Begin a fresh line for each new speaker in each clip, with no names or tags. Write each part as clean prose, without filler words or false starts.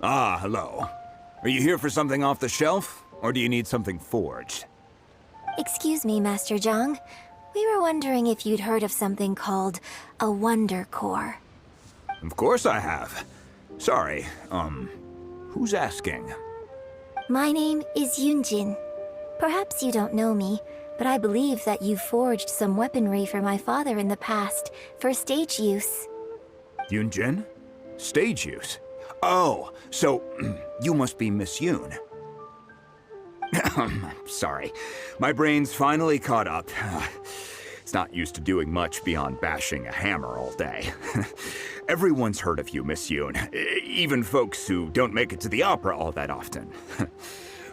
Ah, hello. Are you here for something off the shelf, or do you need something forged?
Excuse me, Master Zhang. We were wondering if you'd heard of something called a Wonder Core.
Of course I have. Sorry, who's asking?
My name is Yunjin. Perhaps you don't know me, but I believe that you forged some weaponry for my father in the past, for stage use.
Yunjin? Stage use? Oh, so you must be Miss Yoon. Sorry, my brain's finally caught up. It's not used to doing much beyond bashing a hammer all day. Everyone's heard of you, Miss Yoon. Even folks who don't make it to the opera all that often.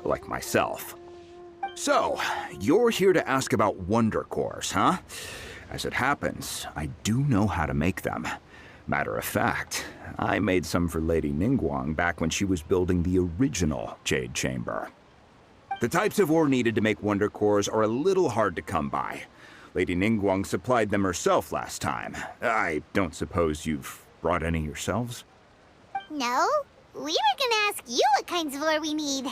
Like myself. So, you're here to ask about Wonder Cores, huh? As it happens, I do know how to make them. Matter of fact, I made some for Lady Ningguang back when she was building the original Jade Chamber. The types of ore needed to make Wonder Cores are a little hard to come by. Lady Ningguang supplied them herself last time. I don't suppose you've brought any yourselves?
No, we were gonna ask you what kinds of ore we need.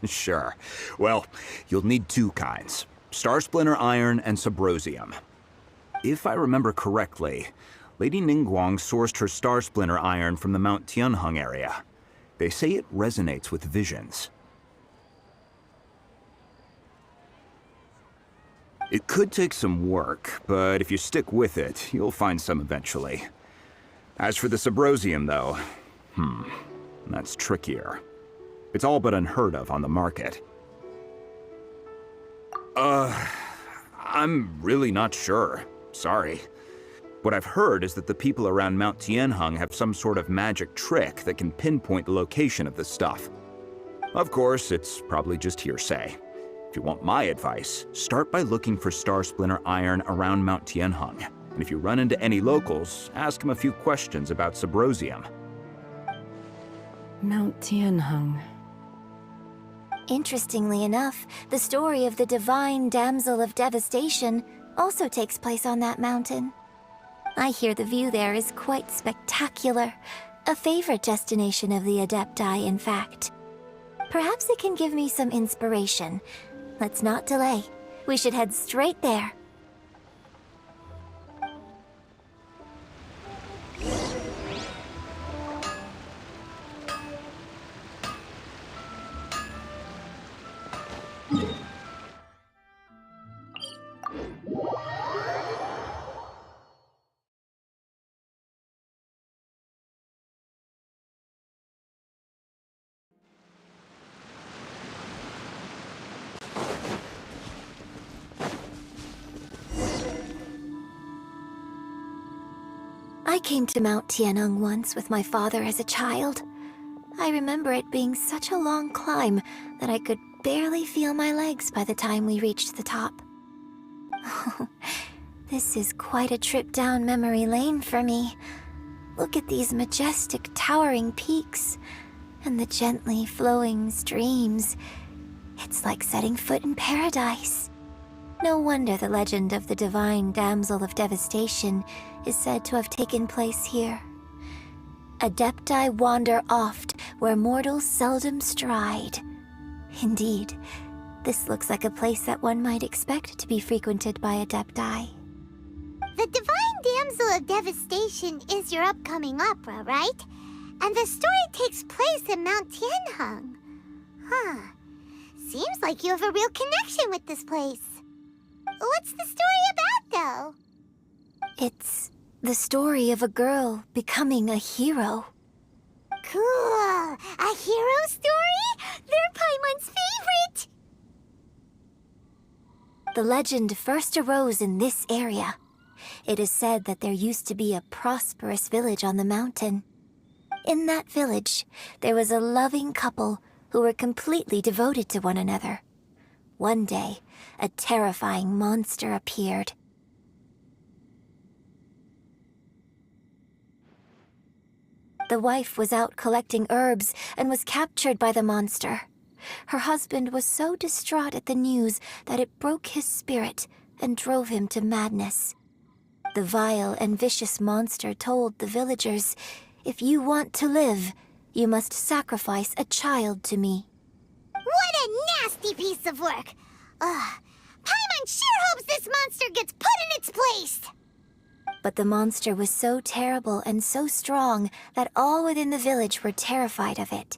Sure. Well, you'll need two kinds. Star Splinter Iron and Subrosium. If I remember correctly, Lady Ningguang sourced her Star Splinter Iron from the Mount Tianheng area. They say it resonates with visions. It could take some work, but if you stick with it, you'll find some eventually. As for the Subrosium, though, that's trickier. It's all but unheard of on the market. I'm really not sure. Sorry. What I've heard is that the people around Mount Tianheng have some sort of magic trick that can pinpoint the location of the stuff. Of course, it's probably just hearsay. If you want my advice, start by looking for Star Splinter Iron around Mount Tianheng. And if you run into any locals, ask them a few questions about Subrosium.
Mount Tianheng.
Interestingly enough, the story of the divine damsel of devastation also takes place on that mountain. I hear the view there is quite spectacular. A favorite destination of the Adepti, in fact. Perhaps it can give me some inspiration. Let's not delay. We should head straight there. I came to Mount Tianheng once with my father as a child. I remember it being such a long climb that I could barely feel my legs by the time we reached the top. This is quite a trip down memory lane for me. Look at these majestic towering peaks and the gently flowing streams. It's like setting foot in paradise. No wonder the legend of the divine damsel of devastation is said to have taken place here. Adepti wander oft where mortals seldom stride. Indeed, this looks like a place that one might expect to be frequented by Adepti.
The Divine Damsel of Devastation is your upcoming opera, right? And the story takes place in Mount Tianheng. Huh. Seems like you have a real connection with this place. What's the story about, though?
It's the story of a girl becoming a hero.
Cool. A hero story? They're Paimon's favorite!
The legend first arose in this area. It is said that there used to be a prosperous village on the mountain. In that village, there was a loving couple who were completely devoted to one another. One day, a terrifying monster appeared. The wife was out collecting herbs and was captured by the monster. Her husband was so distraught at the news that it broke his spirit and drove him to madness. The vile and vicious monster told the villagers, "If you want to live, you must sacrifice a child to me."
What a nasty piece of work! Paimon sure hopes this monster gets put in its place!
But the monster was so terrible and so strong that all within the village were terrified of it.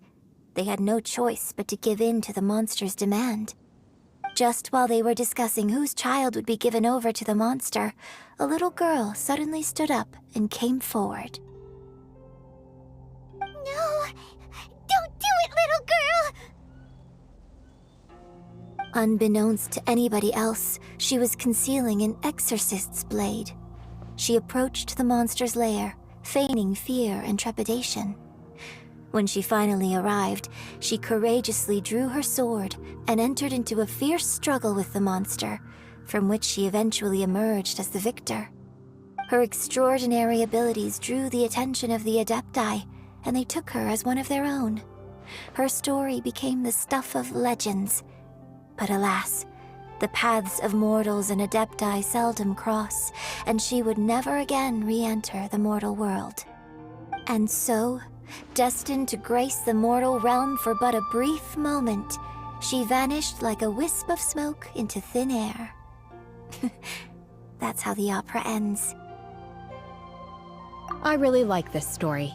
They had no choice but to give in to the monster's demand. Just while they were discussing whose child would be given over to the monster, a little girl suddenly stood up and came forward.
No! Don't do it, little girl!
Unbeknownst to anybody else, she was concealing an exorcist's blade. She approached the monster's lair, feigning fear and trepidation. When she finally arrived, she courageously drew her sword and entered into a fierce struggle with the monster, from which she eventually emerged as the victor. Her extraordinary abilities drew the attention of the Adepti, and they took her as one of their own. Her story became the stuff of legends. But alas, the paths of mortals and Adepti seldom cross, and she would never again re-enter the mortal world. And so, destined to grace the mortal realm for but a brief moment, she vanished like a wisp of smoke into thin air. That's how the opera ends.
I really like this story.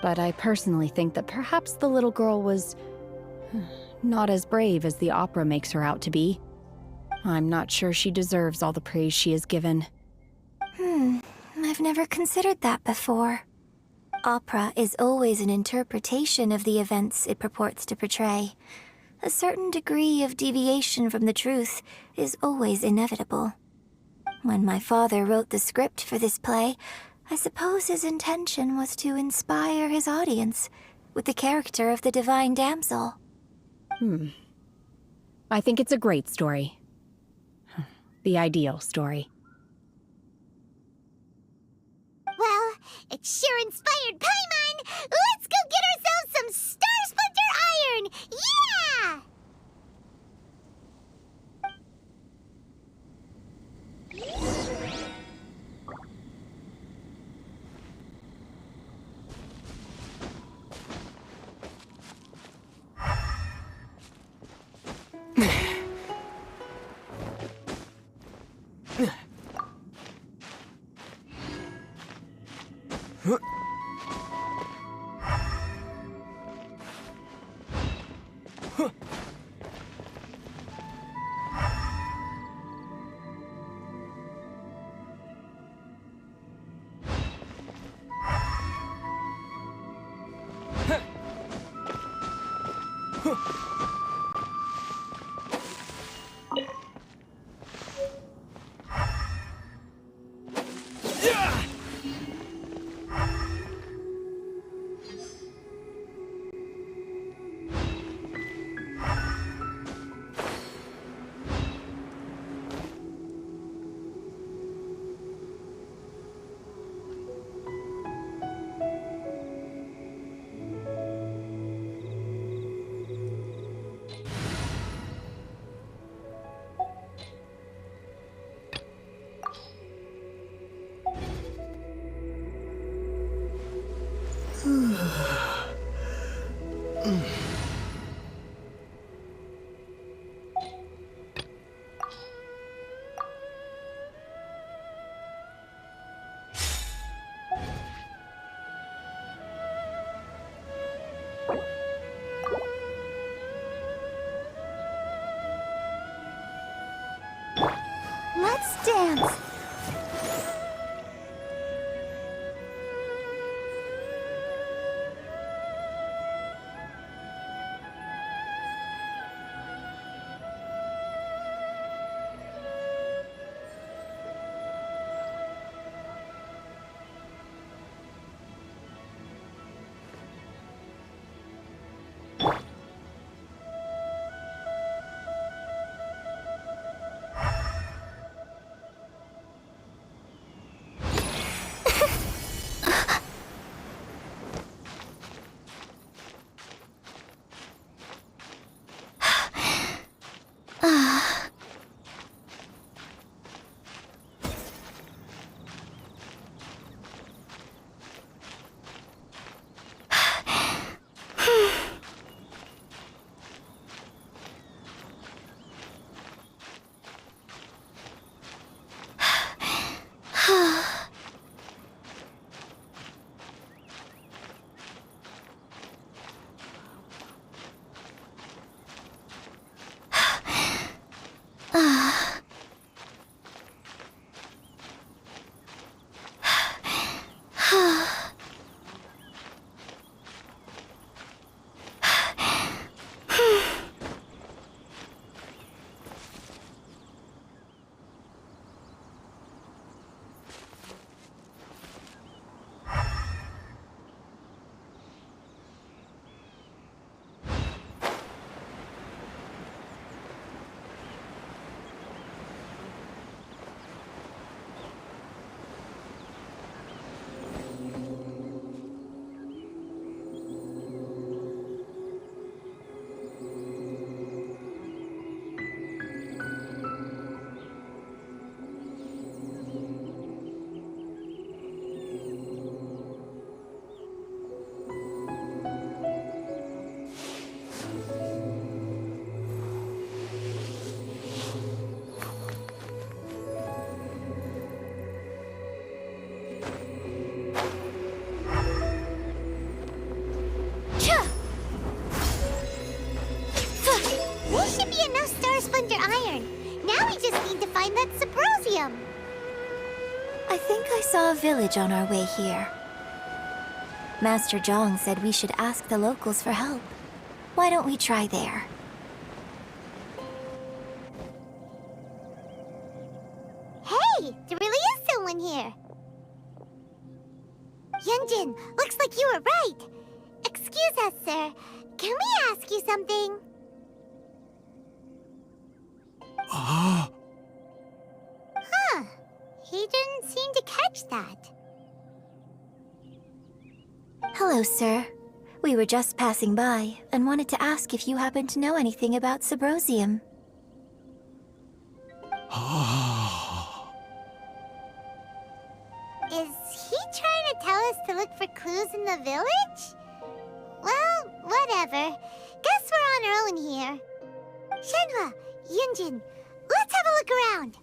But I personally think that perhaps the little girl was not as brave as the opera makes her out to be. I'm not sure she deserves all the praise she is given.
I've never considered that before. Opera is always an interpretation of the events it purports to portray. A certain degree of deviation from the truth is always inevitable. When my father wrote the script for this play, I suppose his intention was to inspire his audience with the character of the divine damsel.
I think it's a great story. The ideal story.
Well, it sure inspired Paimon! Let's go get ourselves some Star Splinter Iron! Yeah! be enough star splinter iron. Now we just need to find that Subrosium.
I think I saw a village on our way here. Master Zhong said we should ask the locals for help. Why don't we try there?
Hey, there really is someone here. Yunjin, looks like you were right. Excuse us, sir. Can we ask you something? Huh. He didn't seem to catch that.
Hello, sir. We were just passing by and wanted to ask if you happen to know anything about Subrosium.
Is he trying to tell us to look for clues in the village? Well, whatever. Guess we're on our own here. Shenhua, Yunjin, let's have a look around.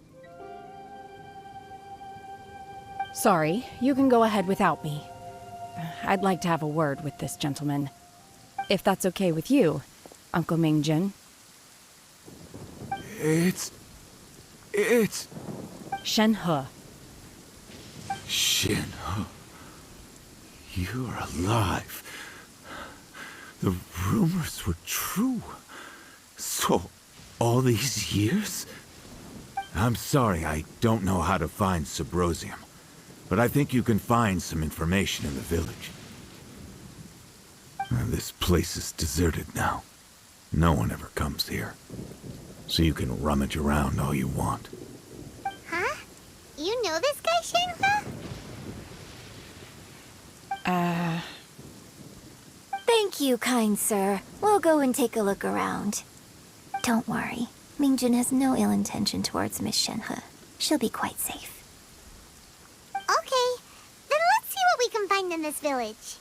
Sorry, you can go ahead without me. I'd like to have a word with this gentleman. If that's okay with you, Uncle Mingjin.
It's...
Shenhe.
Shenhe. You're alive. The rumors were true. So, all these years? I'm sorry, I don't know how to find Subrosium. But I think you can find some information in the village. This place is deserted now. No one ever comes here. So you can rummage around all you want.
Huh? You know this guy, Shenhua?
Thank you, kind sir. We'll go and take a look around. Don't worry. Mingjin has no ill intention towards Miss Shenhe. She'll be quite safe.
Okay, then let's see what we can find in this village.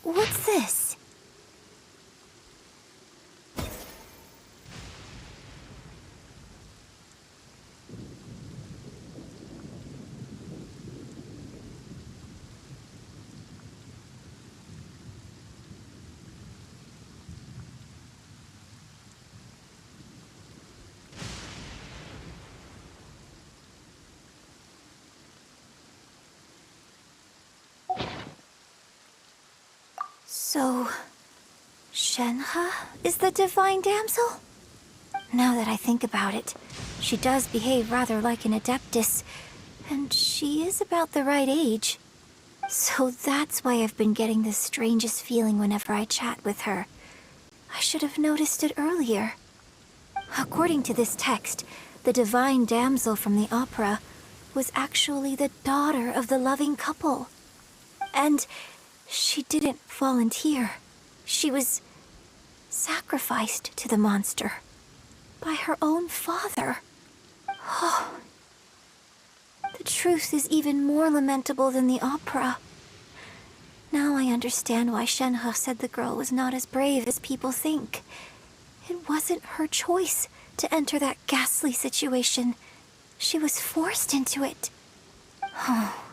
What's this? So, Shenhe is the divine damsel? Now that I think about it, she does behave rather like an adeptus, and she is about the right age. So that's why I've been getting the strangest feeling whenever I chat with her. I should have noticed it earlier. According to this text, the divine damsel from the opera was actually the daughter of the loving couple. And she didn't volunteer. She was sacrificed to the monster by her own father. Oh, the truth is even more lamentable than the opera. Now I understand why Shenhe said the girl was not as brave as people think. It wasn't her choice to enter that ghastly situation. She was forced into it. Oh,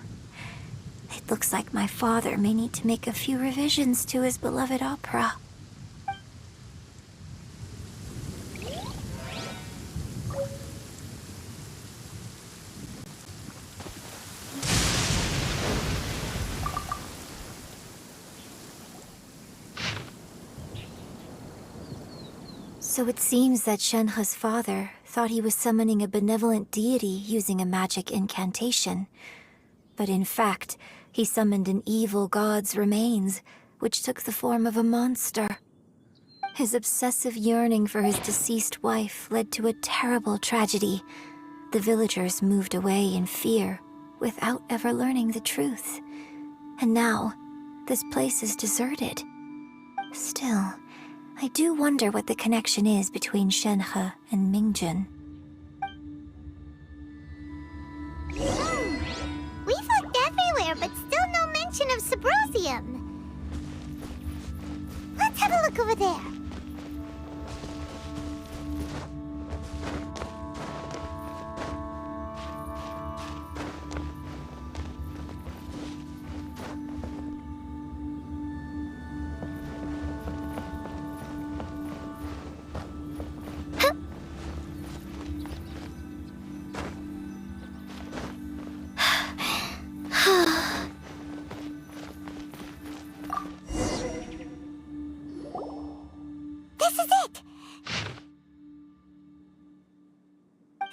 it looks like my father may need to make a few revisions to his beloved opera. So it seems that Shenhe's father thought he was summoning a benevolent deity using a magic incantation. But in fact, he summoned an evil god's remains, which took the form of a monster. His obsessive yearning for his deceased wife led to a terrible tragedy. The villagers moved away in fear, without ever learning the truth. And now, this place is deserted. Still, I do wonder what the connection is between Shenhe and Mingjin.
We look over there.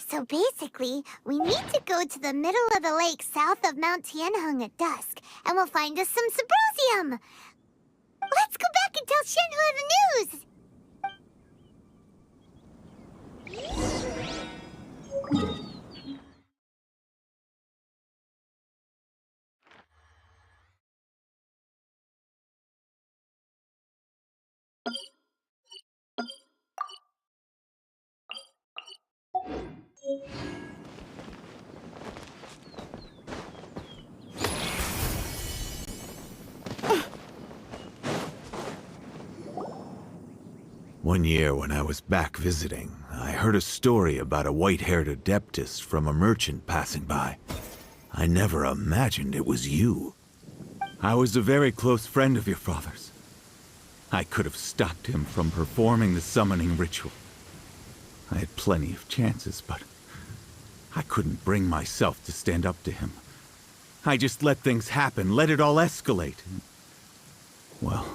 So basically, we need to go to the middle of the lake south of Mount Tianheng at dusk, and we'll find us some Subrosium! Let's go back and tell Shenhua the news!
One year when I was back visiting, I heard a story about a white-haired adeptus from a merchant passing by. I never imagined it was you. I was a very close friend of your father's. I could have stopped him from performing the summoning ritual. I had plenty of chances, but I couldn't bring myself to stand up to him. I just let things happen, let it all escalate. Well,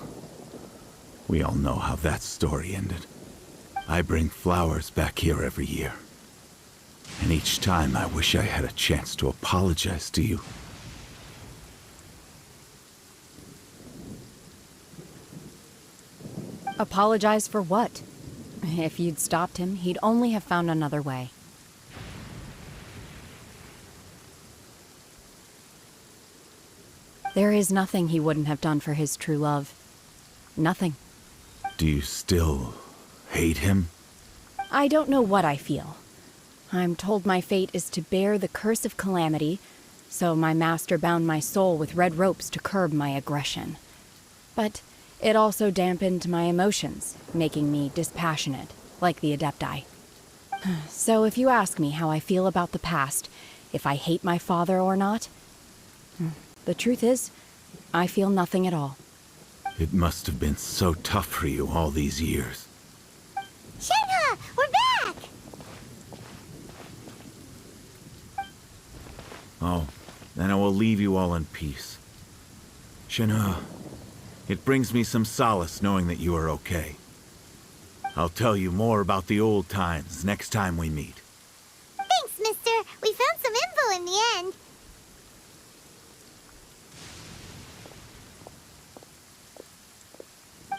we all know how that story ended. I bring flowers back here every year. And each time I wish I had a chance to apologize to you.
Apologize for what? If you'd stopped him, he'd only have found another way. There is nothing he wouldn't have done for his true love. Nothing.
Do you still hate him?
I don't know what I feel. I'm told my fate is to bear the curse of calamity, so my master bound my soul with red ropes to curb my aggression. But it also dampened my emotions, making me dispassionate, like the Adepti. So if you ask me how I feel about the past, if I hate my father or not, the truth is, I feel nothing at all.
It must have been so tough for you all these years.
Shenhua, we're back!
Oh, then I will leave you all in peace. Shenhua, it brings me some solace knowing that you are okay. I'll tell you more about the old times next time we meet.
Thanks, mister. We found some info in the end.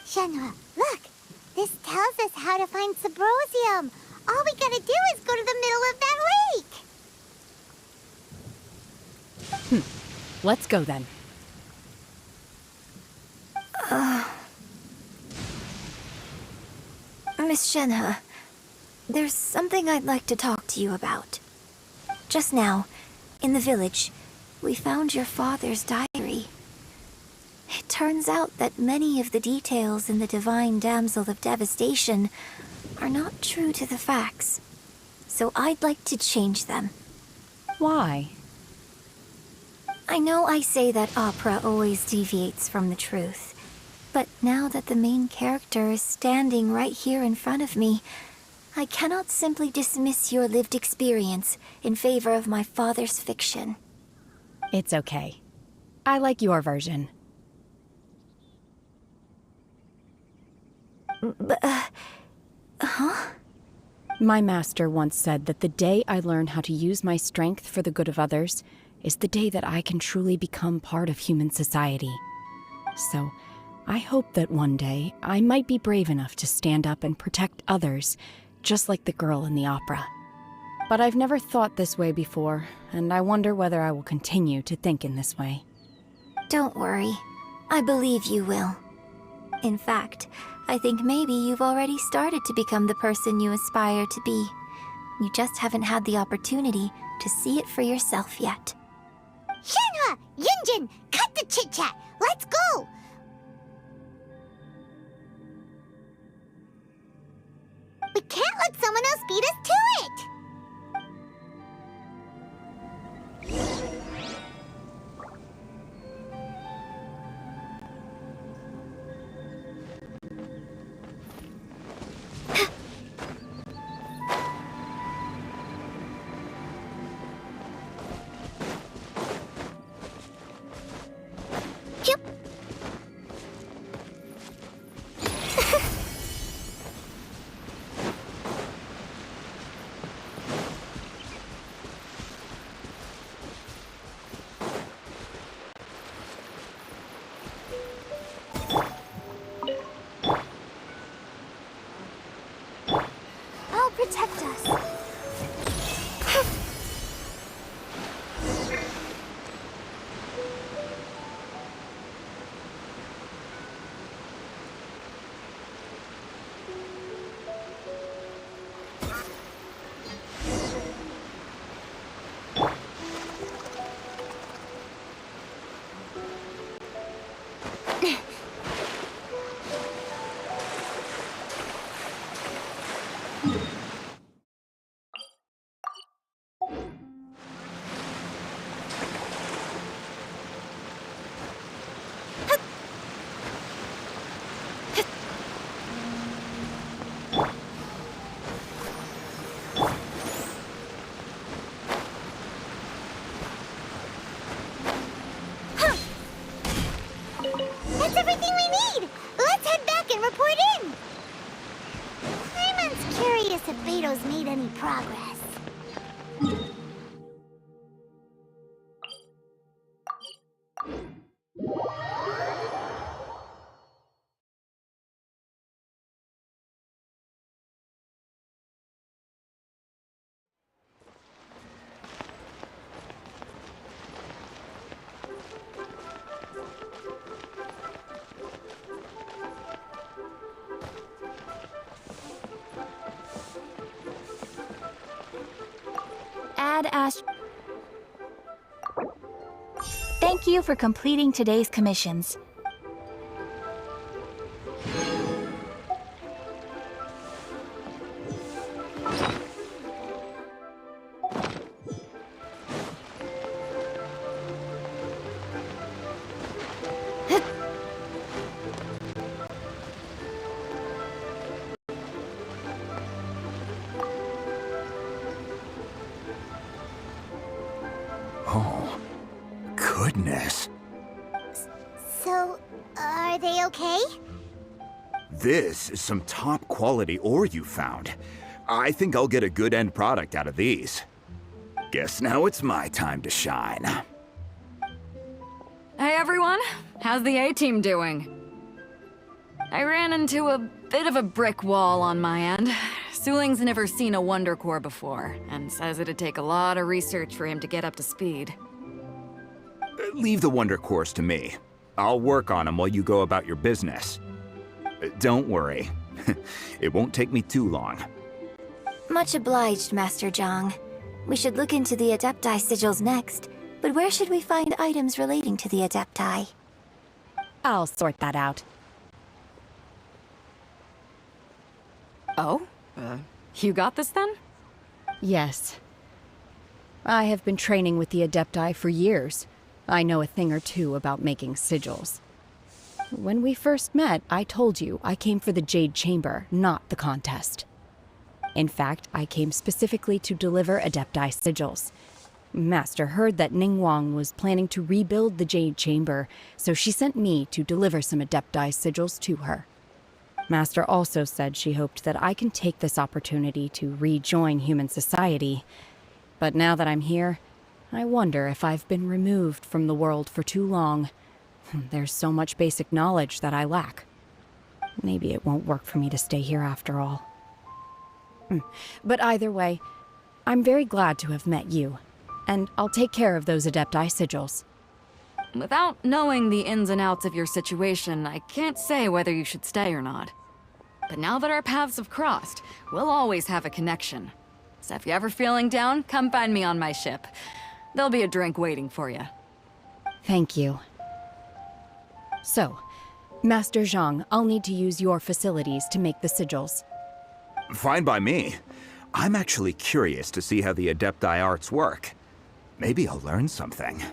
Shenhua, look! This tells us how to find Subrosium. All we gotta do is go to the middle of that lake!
Let's go then.
Miss Shenhua, there's something I'd like to talk to you about. Just now, in the village, we found your father's diary. It turns out that many of the details in the Divine Damsel of Devastation are not true to the facts. So I'd like to change them.
Why?
I know I say that opera always deviates from the truth, but now that the main character is standing right here in front of me, I cannot simply dismiss your lived experience in favor of my father's fiction.
It's okay. I like your version. My master once said that the day I learn how to use my strength for the good of others is the day that I can truly become part of human society. So, I hope that one day I might be brave enough to stand up and protect others, just like the girl in the opera. But I've never thought this way before, and I wonder whether I will continue to think in this way.
Don't worry. I believe you will. In fact, I think maybe you've already started to become the person you aspire to be. You just haven't had the opportunity to see it for yourself yet.
Shenhua! Yunjin! Cut the chit-chat! Let's go! We can't let someone else beat us to it!
Protect us.
That's everything we need! Let's head back and report in! Simon's curious if Beto's made any progress.
Thank you for completing today's commissions.
Oh, goodness.
So, are they okay?
This is some top quality ore you found. I think I'll get a good end product out of these. Guess now it's my time to shine.
Hey everyone, how's the A-team doing? I ran into a bit of a brick wall on my end. Suling's never seen a Wonder Core before, and says it'd take a lot of research for him to get up to speed.
Leave the Wonder Cores to me. I'll work on them while you go about your business. Don't worry. It won't take me too long.
Much obliged, Master Zhang. We should look into the Adepti sigils next, but where should we find items relating to the Adepti?
I'll sort that out.
Oh? You got this then?
Yes. I have been training with the Adepti for years. I know a thing or two about making sigils. When we first met, I told you I came for the Jade Chamber, not the contest. In fact, I came specifically to deliver Adepti sigils. Master heard that Ningguang was planning to rebuild the Jade Chamber, so she sent me to deliver some Adepti sigils to her. Master also said she hoped that I can take this opportunity to rejoin human society. But now that I'm here, I wonder if I've been removed from the world for too long. There's so much basic knowledge that I lack. Maybe it won't work for me to stay here after all. But either way, I'm very glad to have met you, and I'll take care of those Adepti sigils.
Without knowing the ins and outs of your situation, I can't say whether you should stay or not. But now that our paths have crossed, we'll always have a connection. So if you're ever feeling down, come find me on my ship. There'll be a drink waiting for you.
Thank you. So, Master Zhang, I'll need to use your facilities to make the sigils.
Fine by me. I'm actually curious to see how the Adepti arts work. Maybe I'll learn something.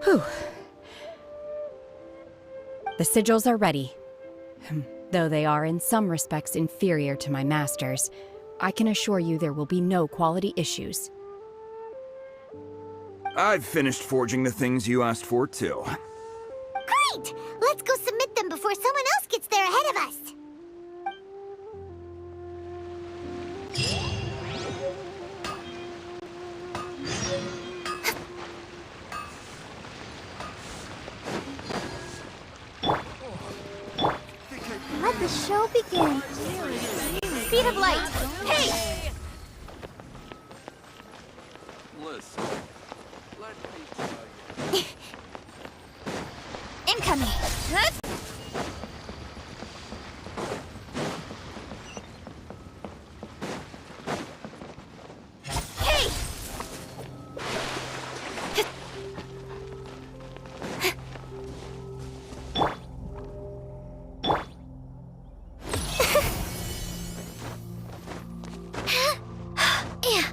Whew. The sigils are ready. Though they are in some respects inferior to my master's, I can assure you there will be no quality issues.
I've finished forging the things you asked for, too.
Great! Let's go submit them before someone else gets there ahead of us. Let the show begin.
Speed of light! Hey!
Listen, let me tell you.
Incoming! Huh? Hey!
Yeah.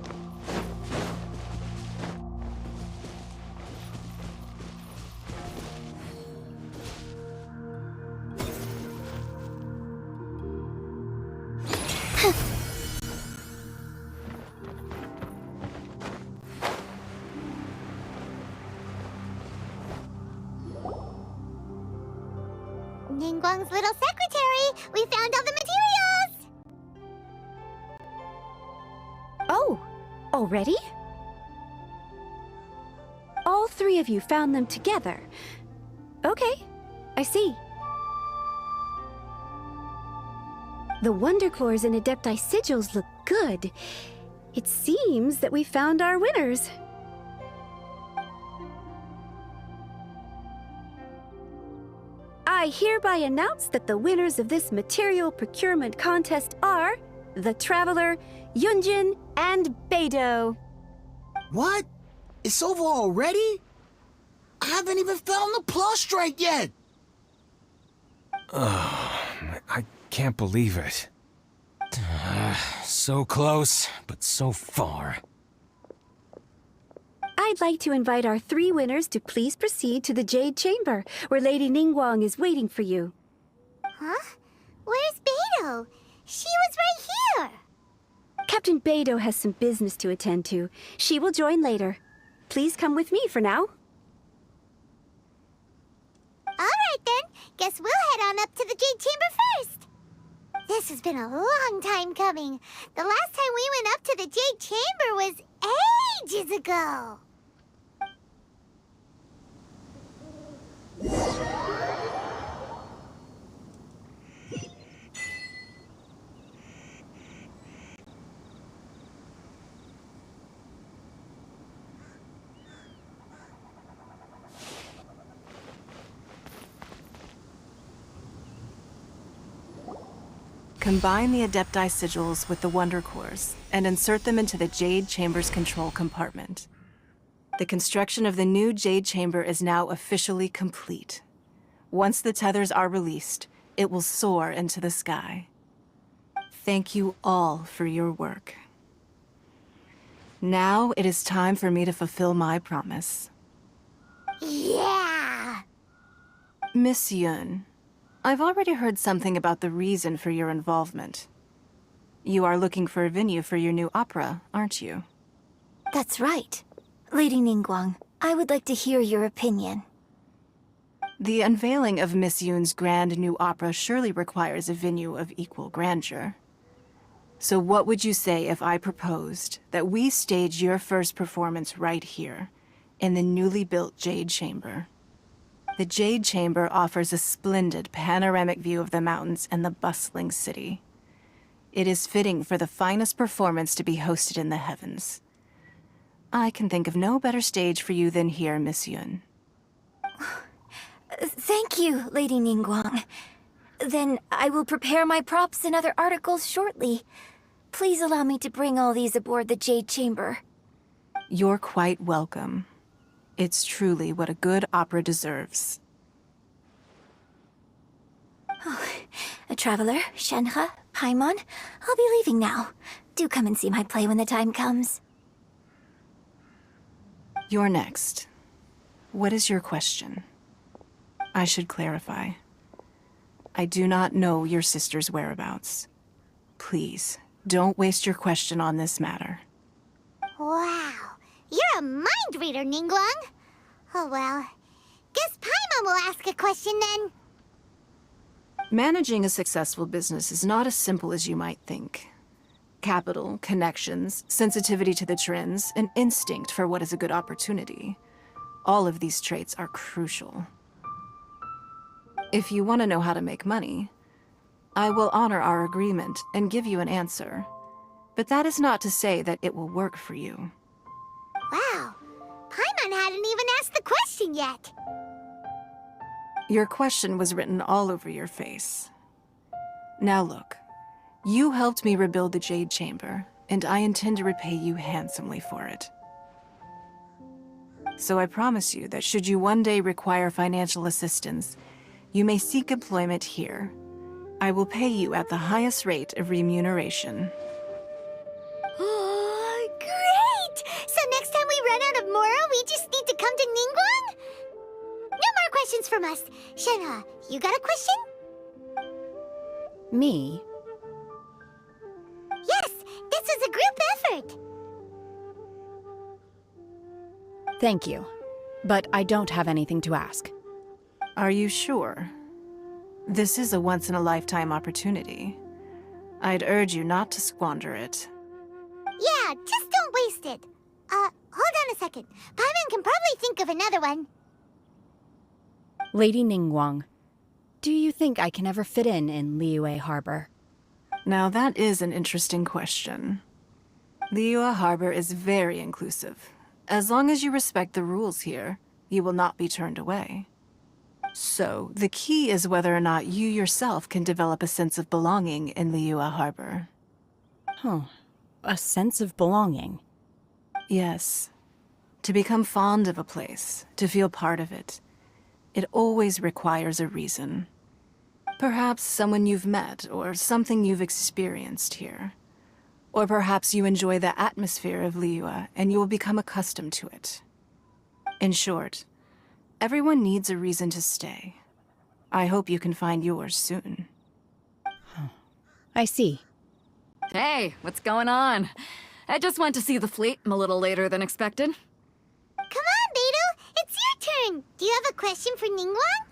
Ningguang's little secretary! We found all the materials!
Oh, already? All three of you found them together. Okay, I see. The Wonder Cores and Adepti sigils look good. It seems that we found our winners. I hereby announce that the winners of this material procurement contest are the Traveler, Yunjin, and Beidou.
What? It's over already? I haven't even found the prostrate yet!
I can't believe it. So close, but so far.
I'd like to invite our three winners to please proceed to the Jade Chamber, where Lady Ningguang is waiting for you.
Huh? Where's Beidou? She was right here!
Captain Beidou has some business to attend to. She will join later. Please come with me for now.
Alright then, guess we'll head on up to the Jade Chamber first! This has been a long time coming. The last time we went up to the Jade Chamber was ages ago!
Combine the Adepti sigils with the Wonder Cores and insert them into the Jade Chamber's control compartment. The construction of the new Jade Chamber is now officially complete. Once the tethers are released, it will soar into the sky. Thank you all for your work. Now it is time for me to fulfill my promise.
Yeah!
Miss Yun, I've already heard something about the reason for your involvement. You are looking for a venue for your new opera, aren't you?
That's right. Lady Ningguang, I would like to hear your opinion.
The unveiling of Miss Yun's grand new opera surely requires a venue of equal grandeur. So what would you say if I proposed that we stage your first performance right here, in the newly built Jade Chamber? The Jade Chamber offers a splendid panoramic view of the mountains and the bustling city. It is fitting for the finest performance to be hosted in the heavens. I can think of no better stage for you than here, Miss Yun.
Thank you, Lady Ningguang. Then I will prepare my props and other articles shortly. Please allow me to bring all these aboard the Jade Chamber.
You're quite welcome. It's truly what a good opera deserves.
A traveler, Shenhe, Paimon, I'll be leaving now. Do come and see my play when the time comes.
You're next. What is your question? I should clarify. I do not know your sister's whereabouts. Please, don't waste your question on this matter.
Wow, you're a mind reader, Ningguang. Oh well, guess Paimon will ask a question then.
Managing a successful business is not as simple as you might think. Capital, connections, sensitivity to the trends, and instinct for what is a good opportunity. All of these traits are crucial. If you want to know how to make money, I will honor our agreement and give you an answer. But that is not to say that it will work for you.
Wow, Paimon hadn't even asked the question yet.
Your question was written all over your face. Now look, you helped me rebuild the Jade Chamber, and I intend to repay you handsomely for it. So I promise you that should you one day require financial assistance, you may seek employment here. I will pay you at the highest rate of remuneration.
Oh, great! So next time we run out of Mora, we just need to come to Ningguang? No more questions from us. Shenhe, you got a question?
Me?
Yes, this is a group effort.
Thank you. But I don't have anything to ask.
Are you sure? This is a once-in-a-lifetime opportunity. I'd urge you not to squander it.
Yeah, just don't waste it. Hold on a second. Paimon can probably think of another one.
Lady Ningguang, do you think I can ever fit in Liyue Harbor?
Now that is an interesting question. Liyue Harbor is very inclusive. As long as you respect the rules here, you will not be turned away. So, the key is whether or not you yourself can develop a sense of belonging in Liyue Harbor.
Huh. A sense of belonging.
Yes. To become fond of a place, to feel part of it, it always requires a reason. Perhaps someone you've met, or something you've experienced here. Or perhaps you enjoy the atmosphere of Liyue, and you will become accustomed to it. In short, everyone needs a reason to stay. I hope you can find yours soon.
I see.
Hey, what's going on? I just went to see the fleet a little later than expected.
Come on, Beidou, it's your turn. Do you have a question for Ningguang?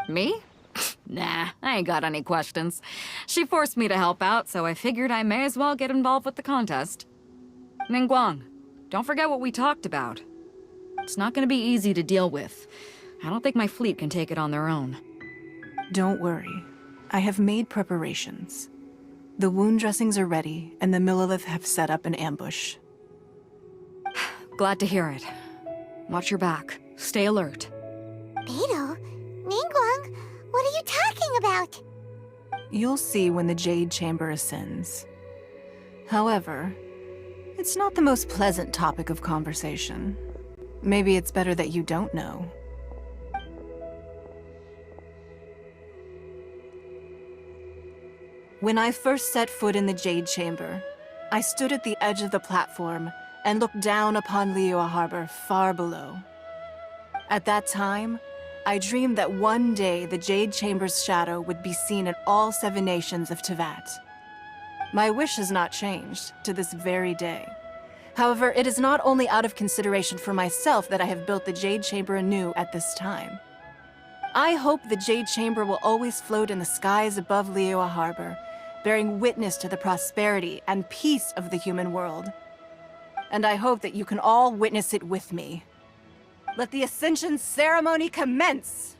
Me? Nah, I ain't got any questions. She forced me to help out, so I figured I may as well get involved with the contest. Ningguang, don't forget what we talked about. It's not gonna be easy to deal with. I don't think my fleet can take it on their own.
Don't worry. I have made preparations. The wound dressings are ready, and the Millelith have set up an ambush.
Glad to hear it. Watch your back. Stay alert.
Beidou, Ningguang, what are you talking about?
You'll see when the Jade Chamber ascends. However, it's not the most pleasant topic of conversation. Maybe it's better that you don't know. When I first set foot in the Jade Chamber, I stood at the edge of the platform and looked down upon Liyue Harbor far below. At that time, I dreamed that one day the Jade Chamber's shadow would be seen in all 7 nations of Teyvat. My wish has not changed to this very day. However, it is not only out of consideration for myself that I have built the Jade Chamber anew at this time. I hope the Jade Chamber will always float in the skies above Liyue Harbor, bearing witness to the prosperity and peace of the human world. And I hope that you can all witness it with me. Let the Ascension ceremony commence!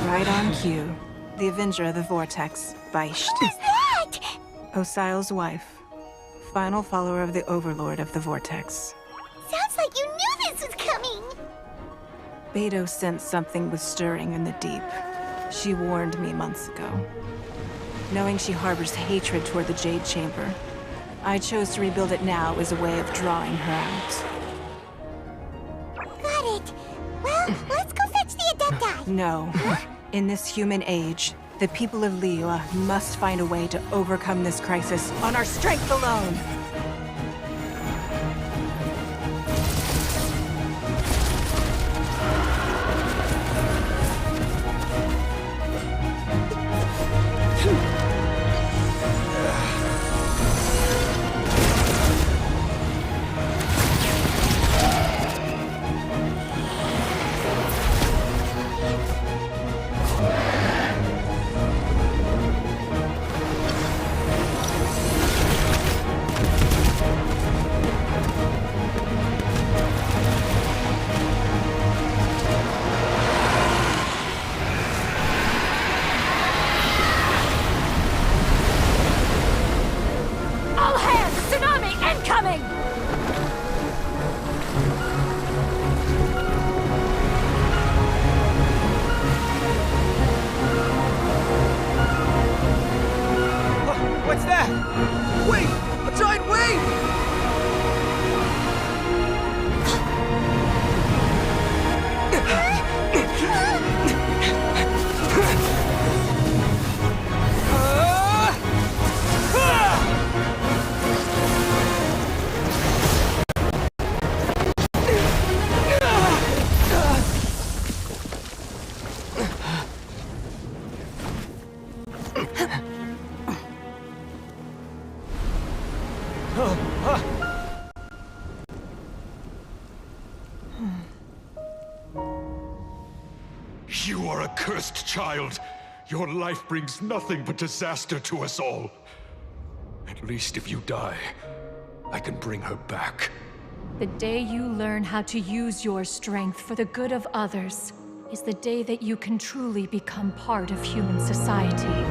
Right on cue. The Avenger of the Vortex, Bastion.
Who's that?
Osial's wife. Final follower of the Overlord of the Vortex.
Sounds like you knew this was coming.
Beto sensed something was stirring in the deep. She warned me months ago. Knowing she harbors hatred toward the Jade Chamber, I chose to rebuild it now as a way of drawing her out.
Got it. Well, let's go fetch the Adepti.
No. In this human age, the people of Liyue must find a way to overcome this crisis on our strength alone.
What's that? Wait! A giant wave!
You are a cursed child. Your life brings nothing but disaster to us all. At least if you die, I can bring her back.
The day you learn how to use your strength for the good of others is the day that you can truly become part of human society.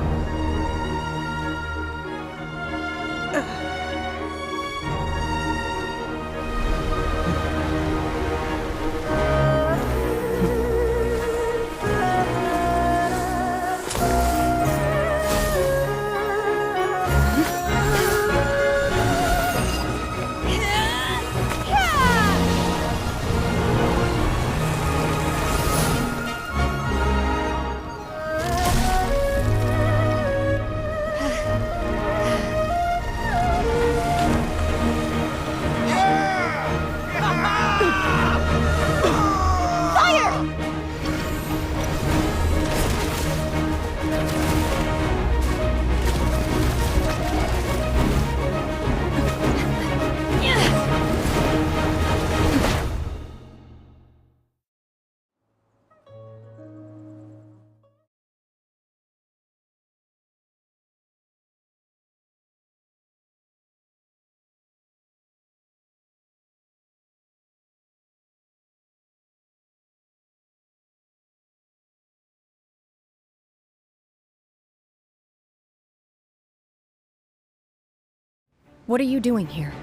What are you doing here?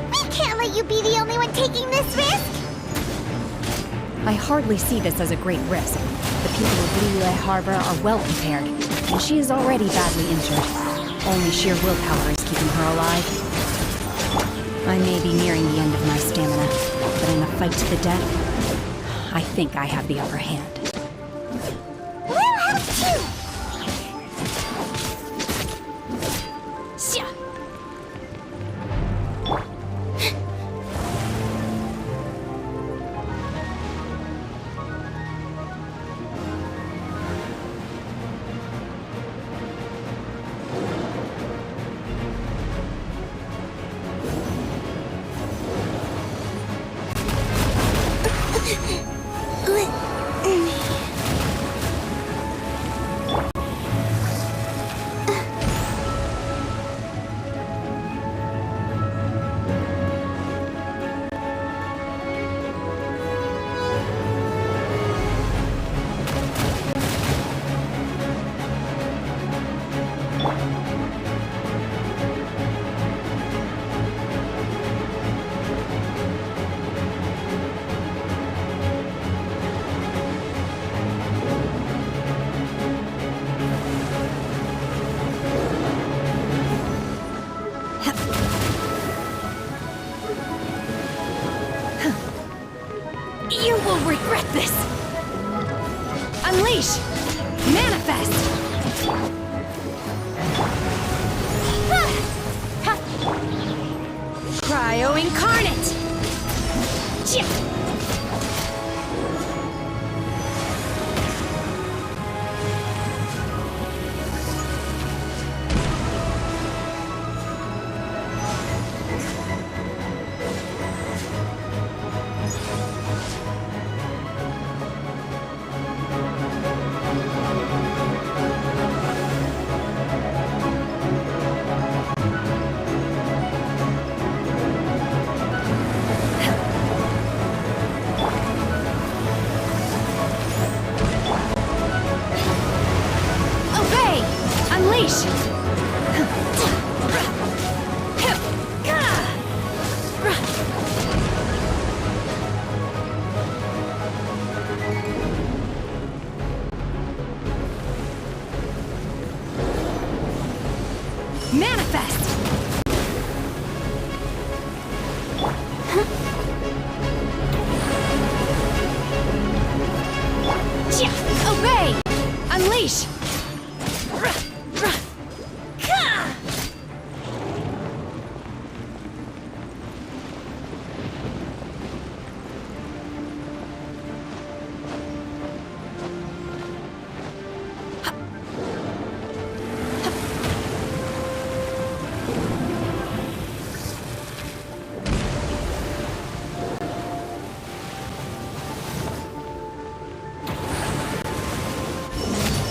We can't let you be the only one taking this risk!
I hardly see this as a great risk. The people of Liyue Harbor are well prepared, and she is already badly injured. Only sheer willpower is keeping her alive. I may be nearing the end of my stamina, but in a fight to the death, I think I have the upper hand.
We'll have to!
You will regret this! Unleash! Manifest! Cryo Incarnate!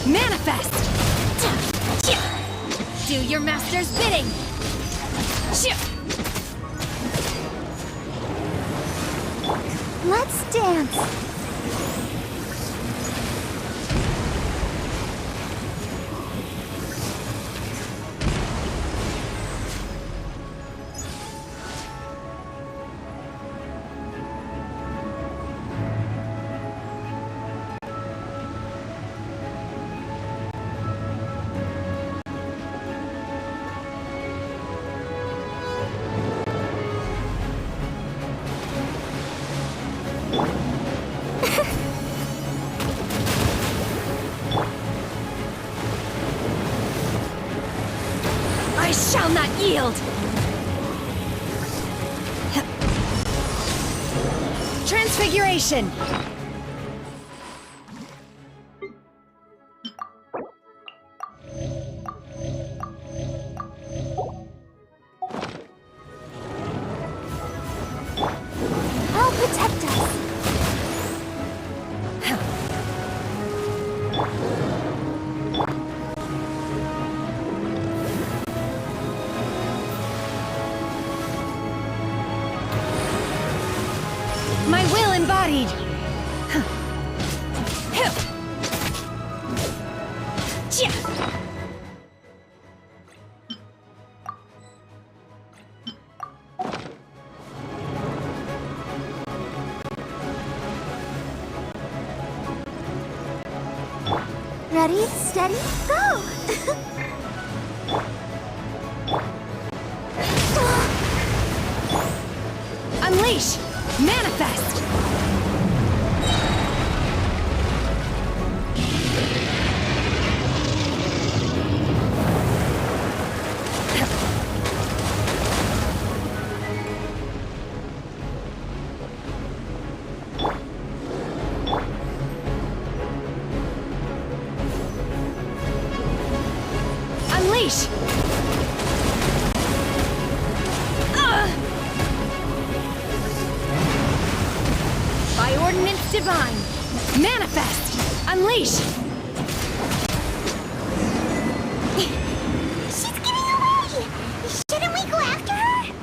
Manifest! Do your master's bidding!
Let's dance!
I shall not yield! Transfiguration!
I'll protect us!
My will embodied!
Ready, steady, go!
Unleash! Manifest! Unleash! By ordinance divine! Manifest! Unleash!
She's getting away! Shouldn't we go after her?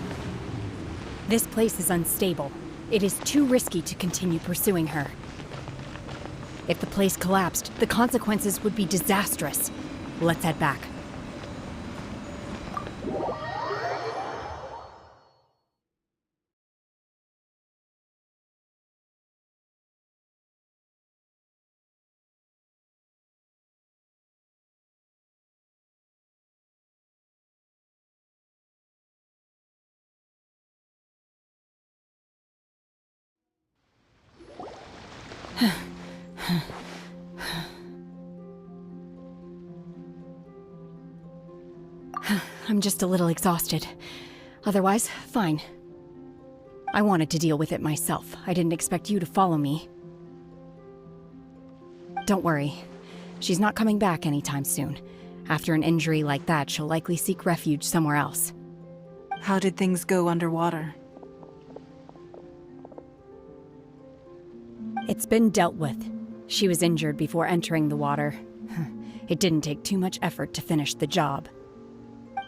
This place is unstable. It is too risky to continue pursuing her. If the place collapsed, the consequences would be disastrous. Let's head back. I'm just a little exhausted. Otherwise, fine. I wanted to deal with it myself. I didn't expect you to follow me. Don't worry. She's not coming back anytime soon. After an injury like that, she'll likely seek refuge somewhere else.
How did things go underwater?
It's been dealt with. She was injured before entering the water. It didn't take too much effort to finish the job.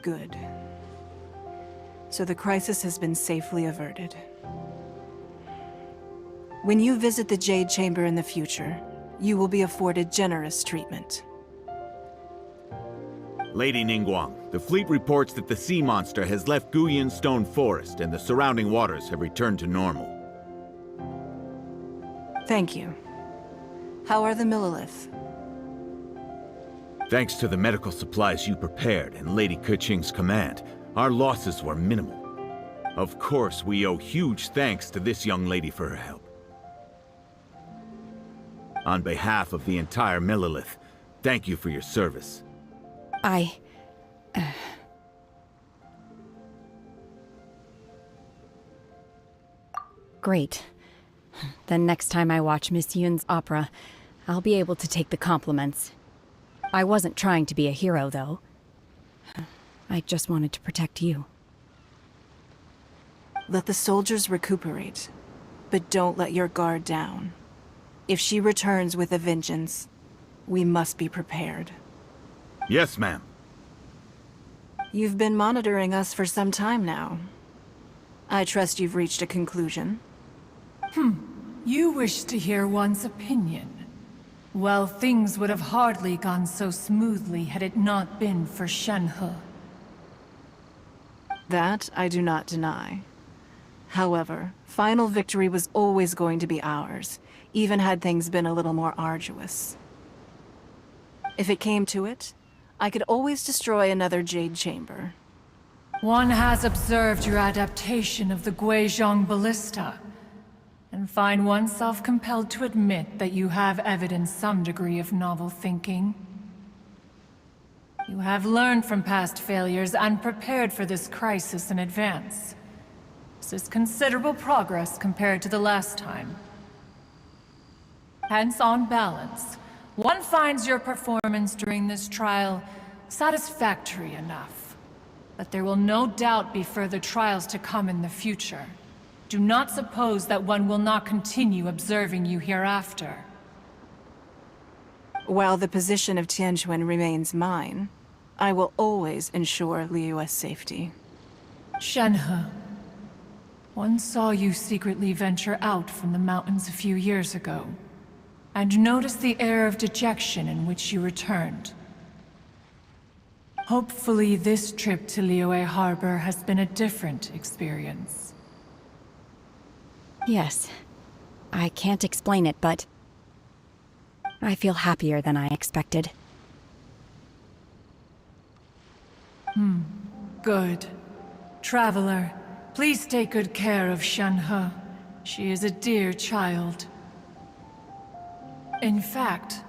Good. So the crisis has been safely averted. When you visit the Jade Chamber in the future, you will be afforded generous treatment.
Lady Ningguang, the fleet reports that the sea monster has left Guyan Stone Forest and the surrounding waters have returned to normal.
Thank you. How are the Millelith?
Thanks to the medical supplies you prepared and Lady Keqing's command, our losses were minimal. Of course, we owe huge thanks to this young lady for her help. On behalf of the entire Millelith, thank you for your service.
Great. Then next time I watch Miss Yun's opera, I'll be able to take the compliments. I wasn't trying to be a hero, though. I just wanted to protect you.
Let the soldiers recuperate, but don't let your guard down. If she returns with a vengeance, we must be prepared.
Yes, ma'am.
You've been monitoring us for some time now. I trust you've reached a conclusion.
You wish to hear one's opinion. Well, things would have hardly gone so smoothly had it not been for Shenhe.
That I do not deny. However, final victory was always going to be ours, even had things been a little more arduous. If it came to it, I could always destroy another Jade Chamber.
One has observed your adaptation of the Guizhong Ballista, and find oneself compelled to admit that you have evidenced some degree of novel thinking. You have learned from past failures and prepared for this crisis in advance. This is considerable progress compared to the last time. Hence, on balance, one finds your performance during this trial satisfactory enough. But there will no doubt be further trials to come in the future. Do not suppose that one will not continue observing you hereafter.
While the position of Tianquan remains mine, I will always ensure Liyue's safety.
Shenhe, one saw you secretly venture out from the mountains a few years ago, and noticed the air of dejection in which you returned. Hopefully this trip to Liyue Harbor has been a different experience.
Yes. I can't explain it, but I feel happier than I expected.
Good. Traveler, please take good care of Shenhe. She is a dear child. In fact,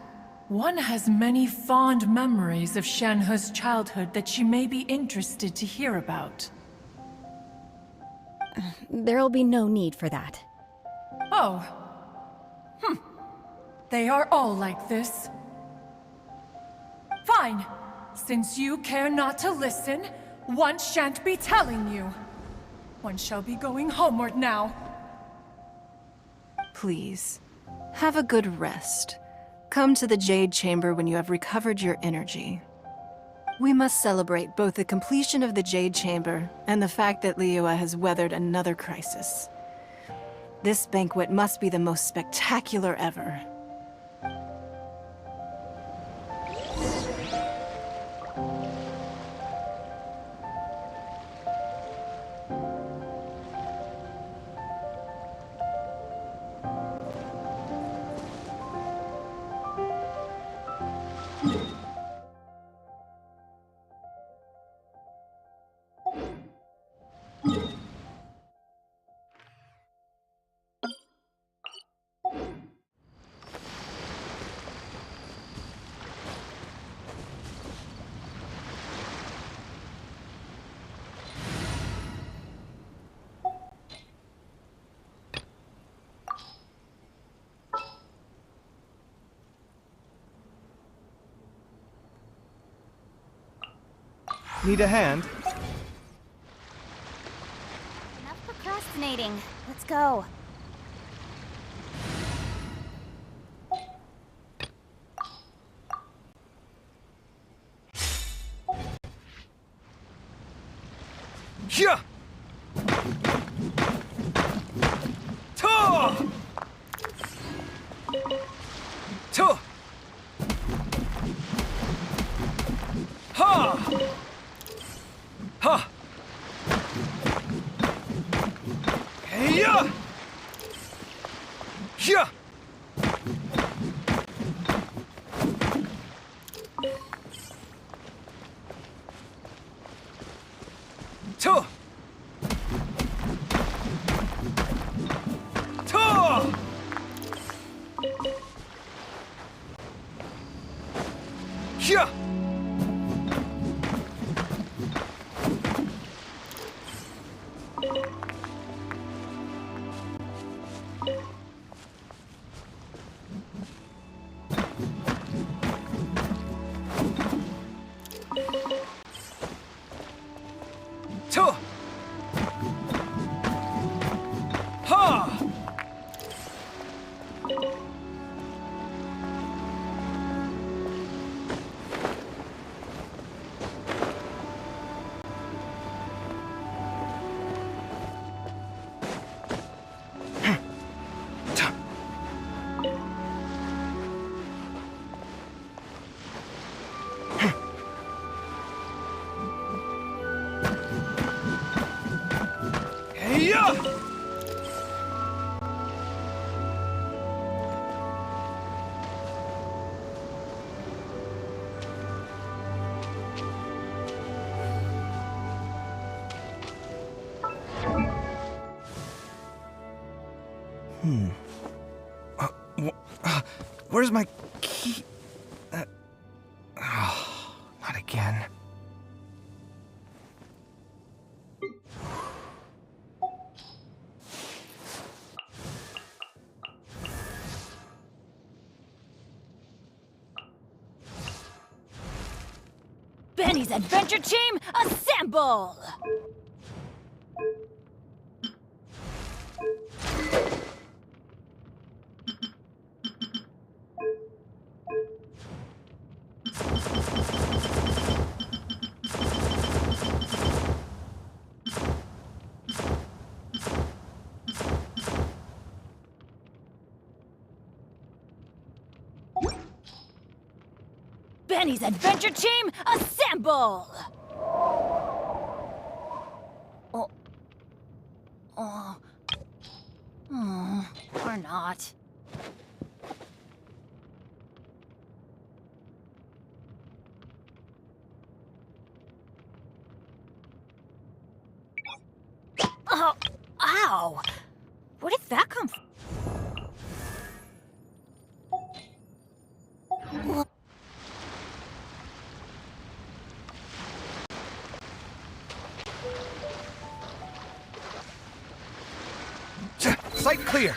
one has many fond memories of Shenhe's childhood that she may be interested to hear about.
There'll be no need for that.
Oh. They are all like this. Fine. Since you care not to listen, one shan't be telling you. One shall be going homeward now.
Please, have a good rest. Come to the Jade Chamber when you have recovered your energy. We must celebrate both the completion of the Jade Chamber and the fact that Liyue has weathered another crisis. This banquet must be the most spectacular ever.
Need a hand?
Enough procrastinating. Let's go.
Yeah! Ta! Ta! Ha! Ha! Hey-ya! Yeah! Ta! Ta! Yeah! Ta! Ha! Hey-ya! Where's my key? Not again.
Benny's adventure team, assemble! Benny's adventure team, assemble! Or not. Oh, ow! Where did that come from?
Sight clear.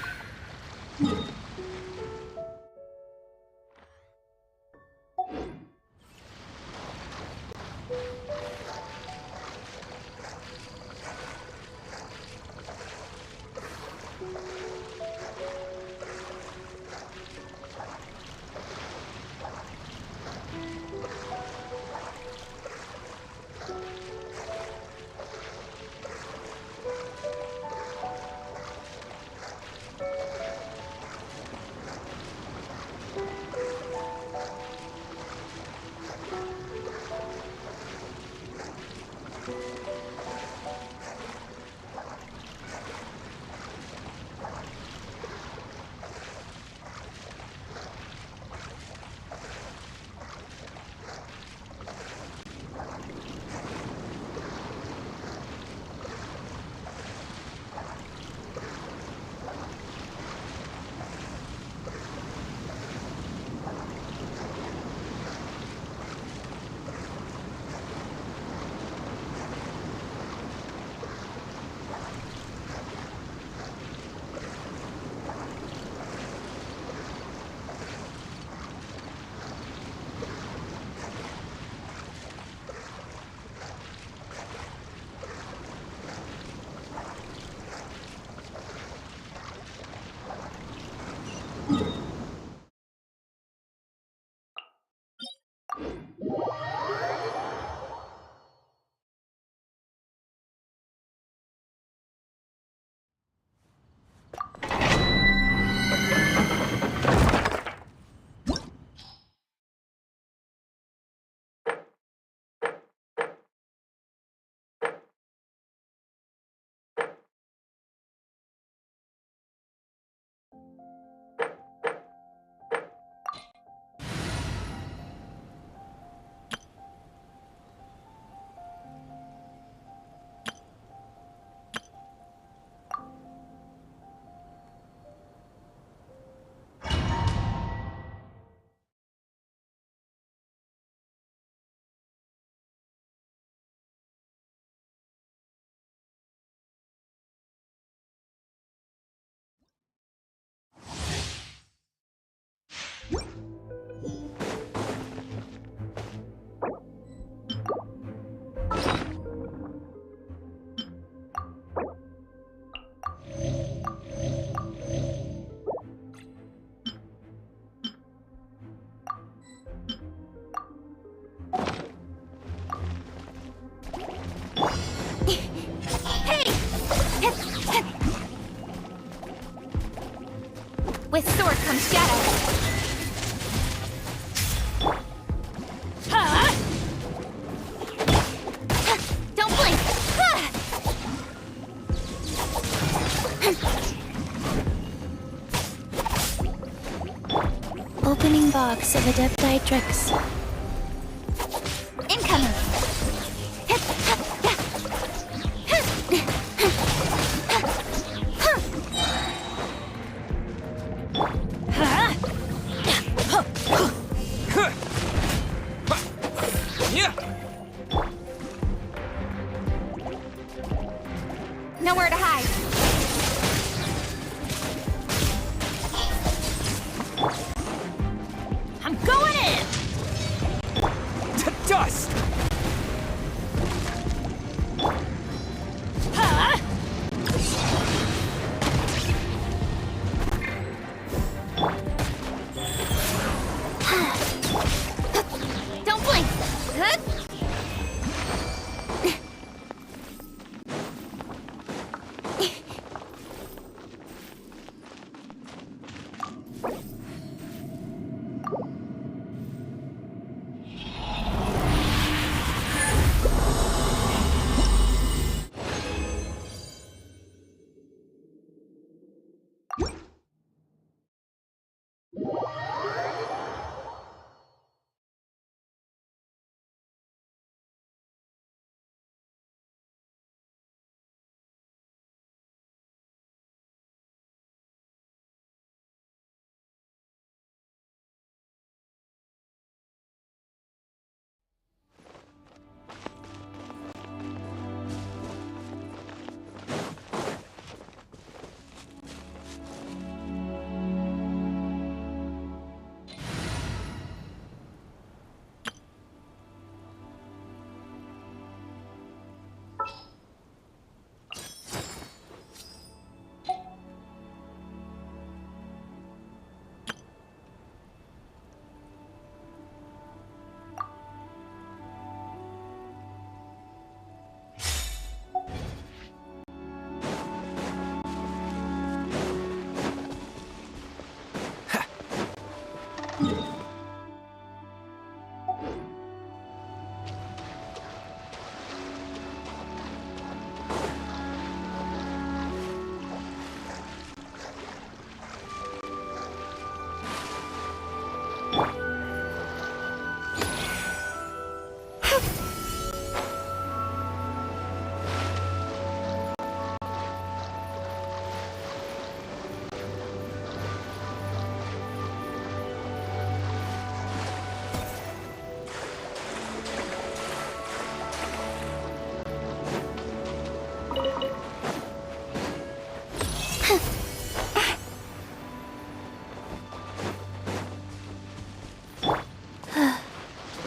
With sword comes shadow. Huh? Don't blink.
Opening box of Adepti tricks.
Incoming. Nowhere to hide. I'm going in.
To dust!
Huh? Don't blink. Huh?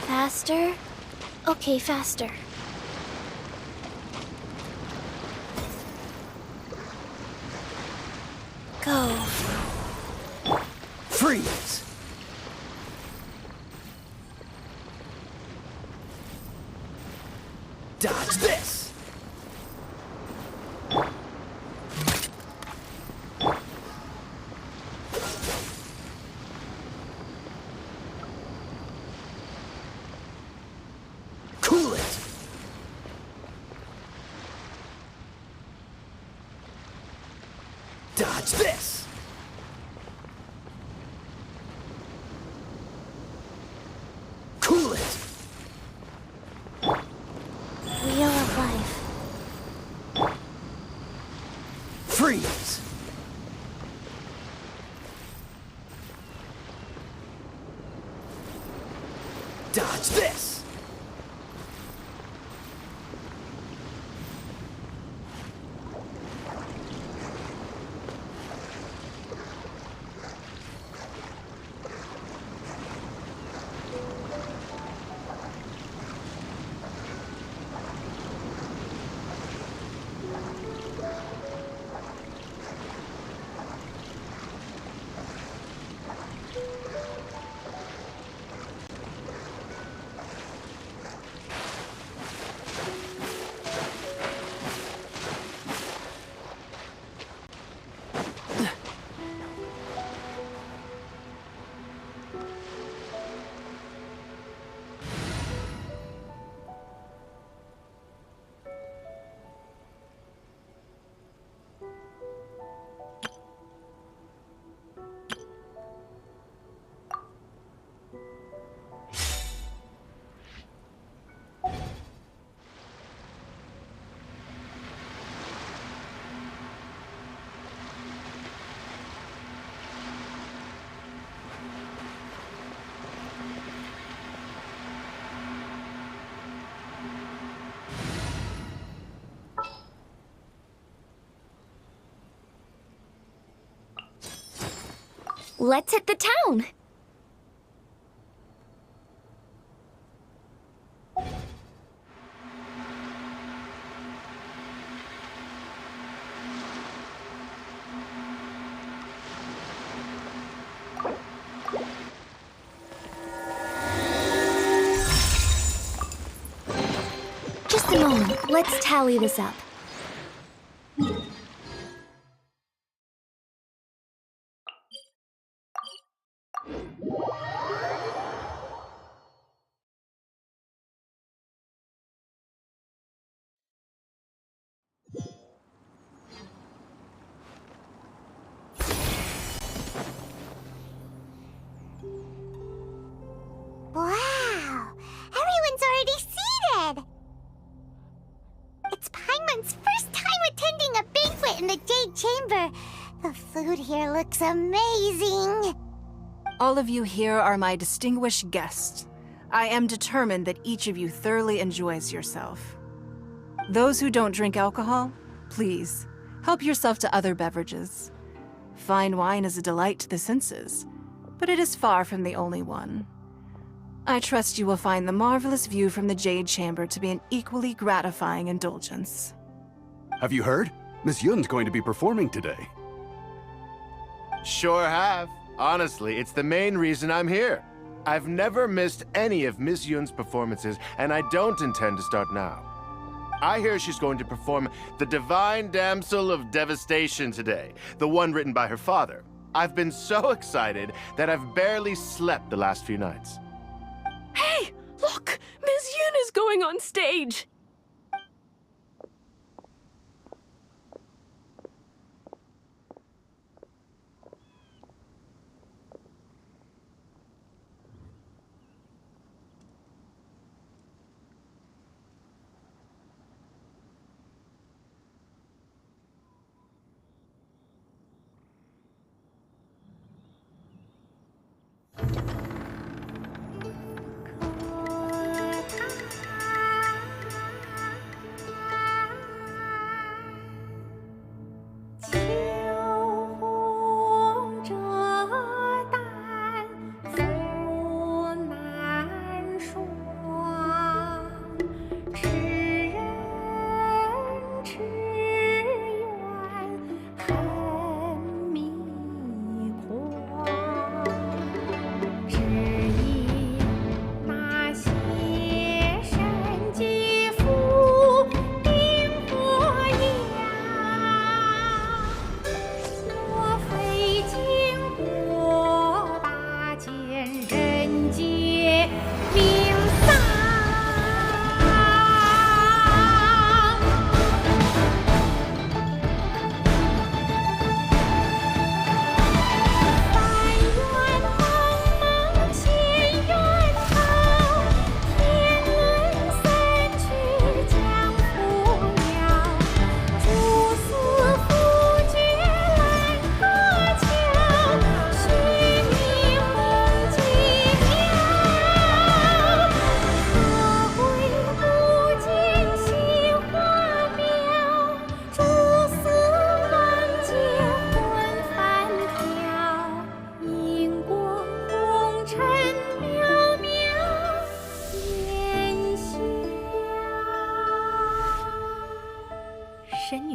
Faster? Okay, faster. Go.
Freeze! Dodge this! Cool it! Dodge this! Cool it!
Wheel of life.
Freeze! Dodge this!
let's hit the town! Just a moment, let's tally this up.
Wow! Everyone's already seated! It's Paimon's first time attending a banquet in the Jade Chamber. The food here looks amazing.
All of you here are my distinguished guests. I am determined that each of you thoroughly enjoys yourself. Those who don't drink alcohol, please, help yourself to other beverages. Fine wine is a delight to the senses, but it is far from the only one. I trust you will find the marvelous view from the Jade Chamber to be an equally gratifying indulgence.
Have you heard? Miss Yun's going to be performing today.
Sure have. Honestly, it's the main reason I'm here. I've never missed any of Miss Yun's performances, and I don't intend to start now. I hear she's going to perform The Divine Damsel of Devastation today, the one written by her father. I've been so excited that I've barely slept the last few nights.
Hey, look! Miss Yun is going on stage!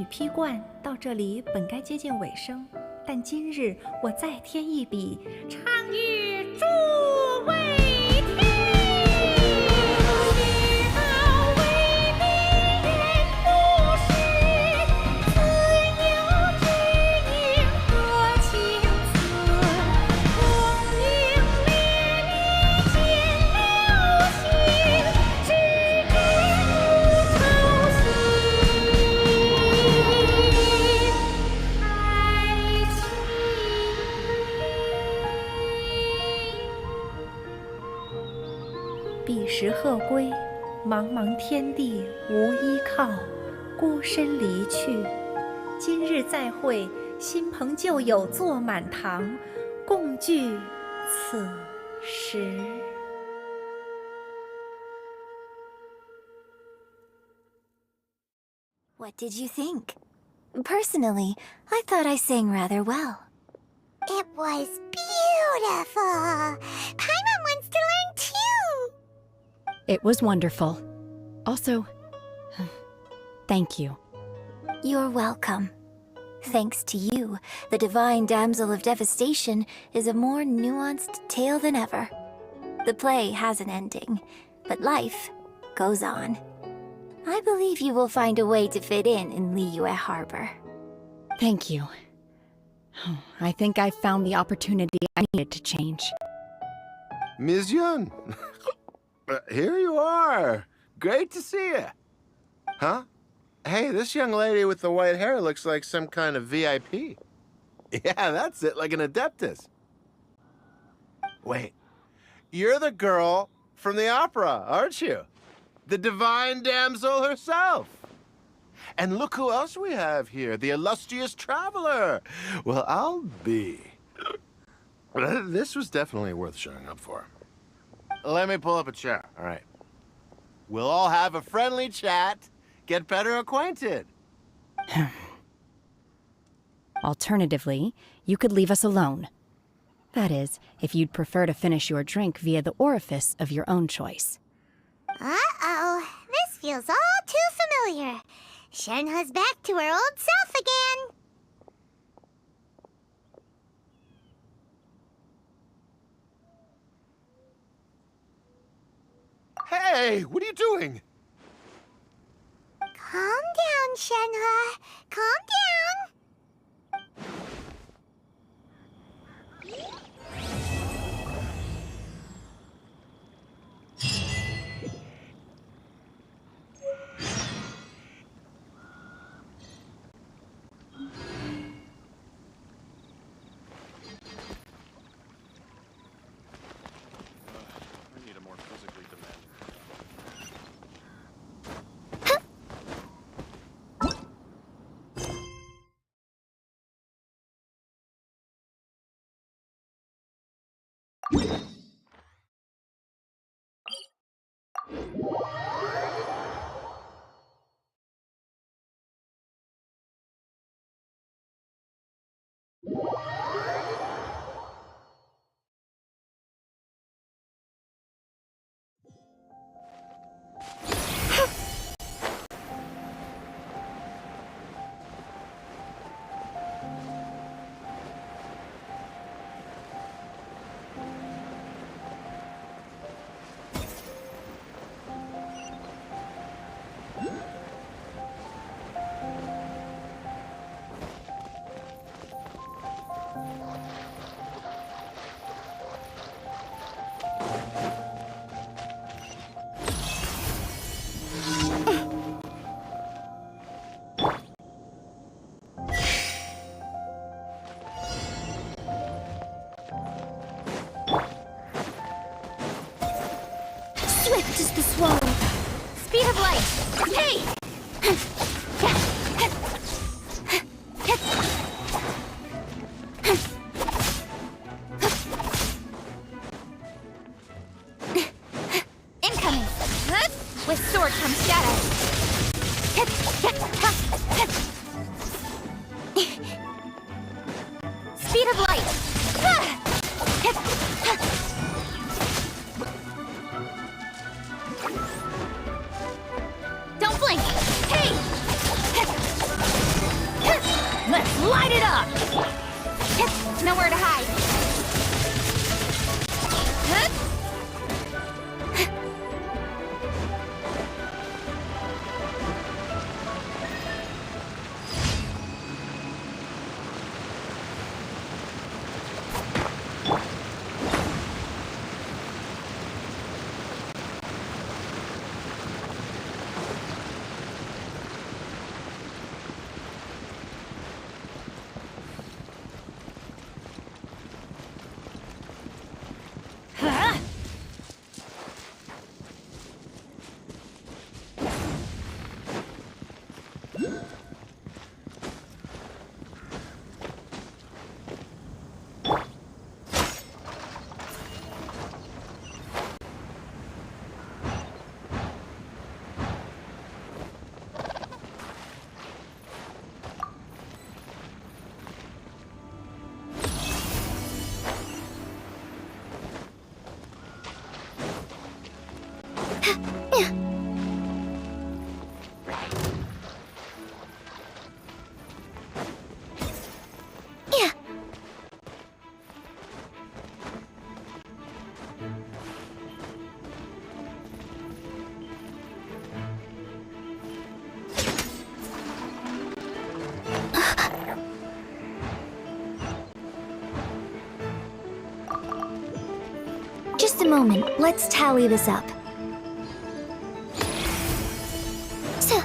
批冠到这里本该接近尾声，但今日我再添一笔，唱与诸位听。世道为民人不识，自有知音何情思？功名烈烈见了心，只知无愁心。彼时鹤归，茫茫天地无依靠，孤身离去。今日再会，新朋旧友坐满堂，共聚此时。
What did you think? Personally, I thought I sang rather well.
It was beautiful. Beautiful! Paimon wants to learn too!
It was wonderful. Also, thank you.
You're welcome. Thanks to you, the Divine Damsel of Devastation is a more nuanced tale than ever. The play has an ending, but life goes on. I believe you will find a way to fit in Liyue Harbor.
Thank you. I think I found the opportunity I needed to change.
Ms. Yun, here you are. Great to see you. Huh? Hey, this young lady with the white hair looks like some kind of VIP. Yeah, that's it, like an Adeptus. Wait, you're the girl from the opera, aren't you? The Divine Damsel herself. And look who else we have here, the illustrious traveler. Well, I'll be. This was definitely worth showing up for. Let me pull up a chair, all right. We'll all have a friendly chat, get better acquainted.
Alternatively, you could leave us alone. That is, if you'd prefer to finish your drink via the orifice of your own choice.
Uh-oh, this feels all too familiar. Shenhua's back to her old self again.
Hey, what are you doing?
Calm down, Shenhua. Calm down. Swift as the swallow. Speed of light. Hey! Incoming. With sword comes shadow. Speed of light. Don't blink!
Just a moment. Let's tally this up. So.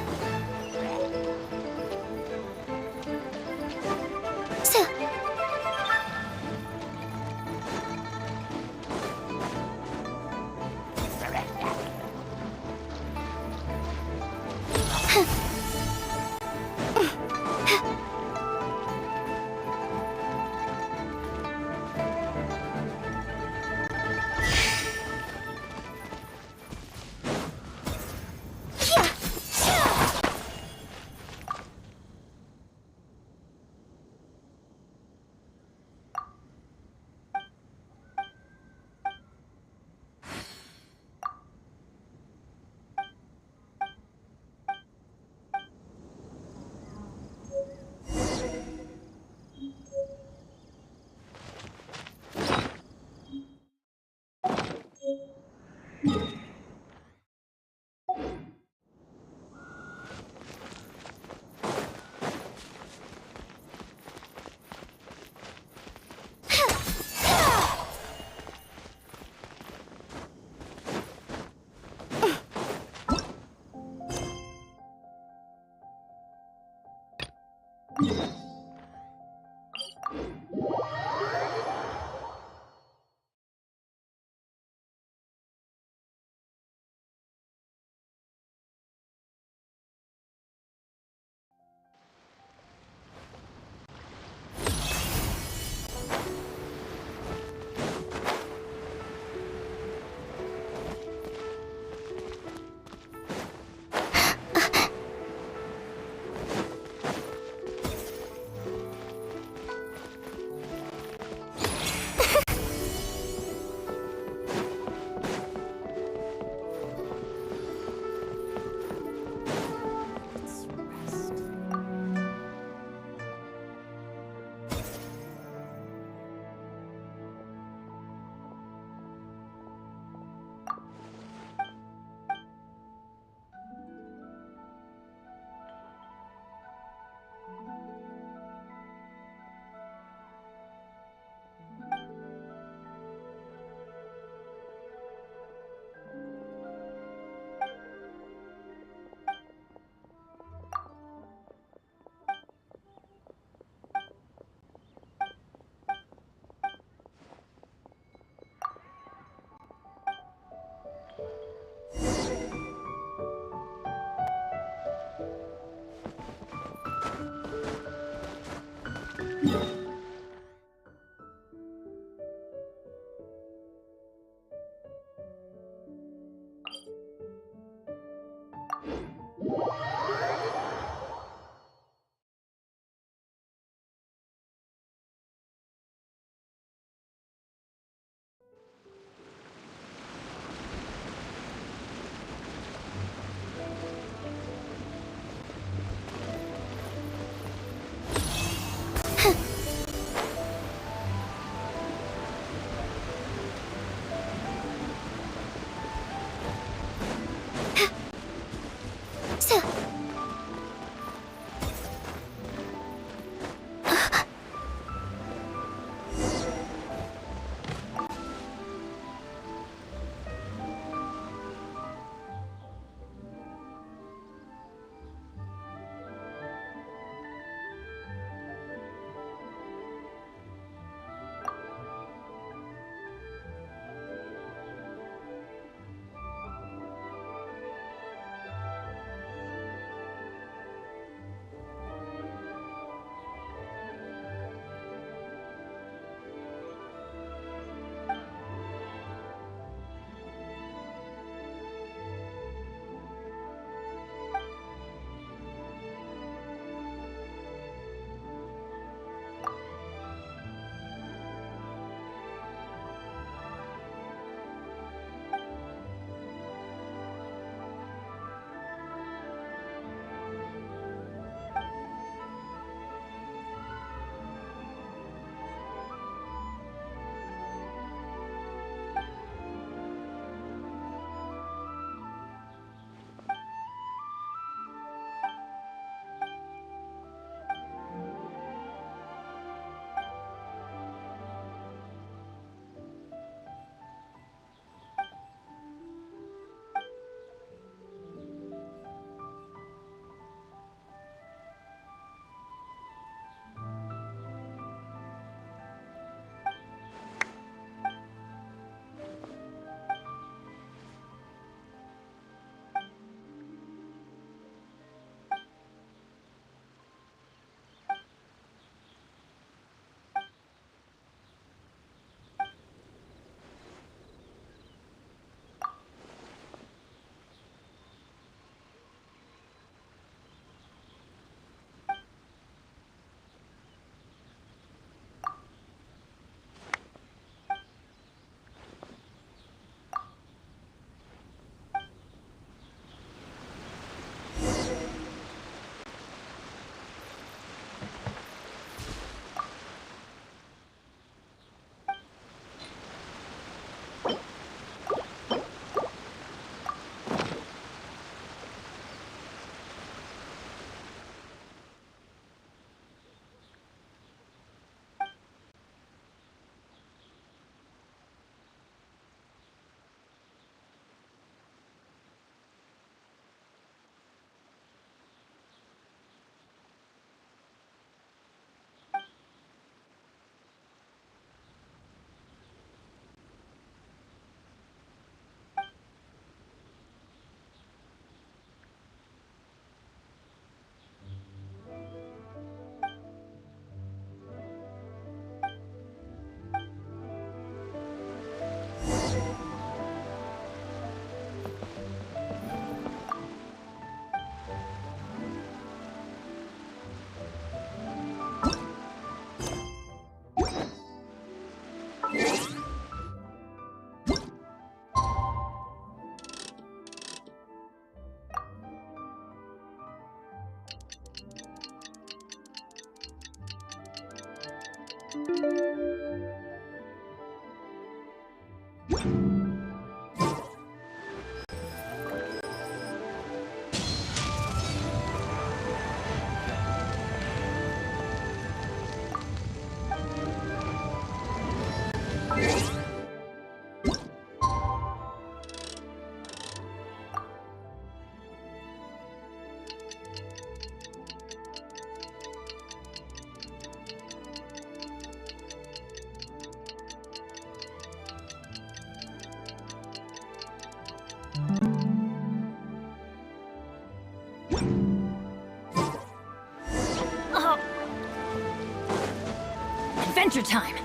Adventure time!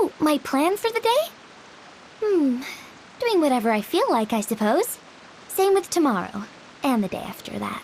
Oh, my plan for the day? Doing whatever I feel like, I suppose. Same with tomorrow, and the day after that.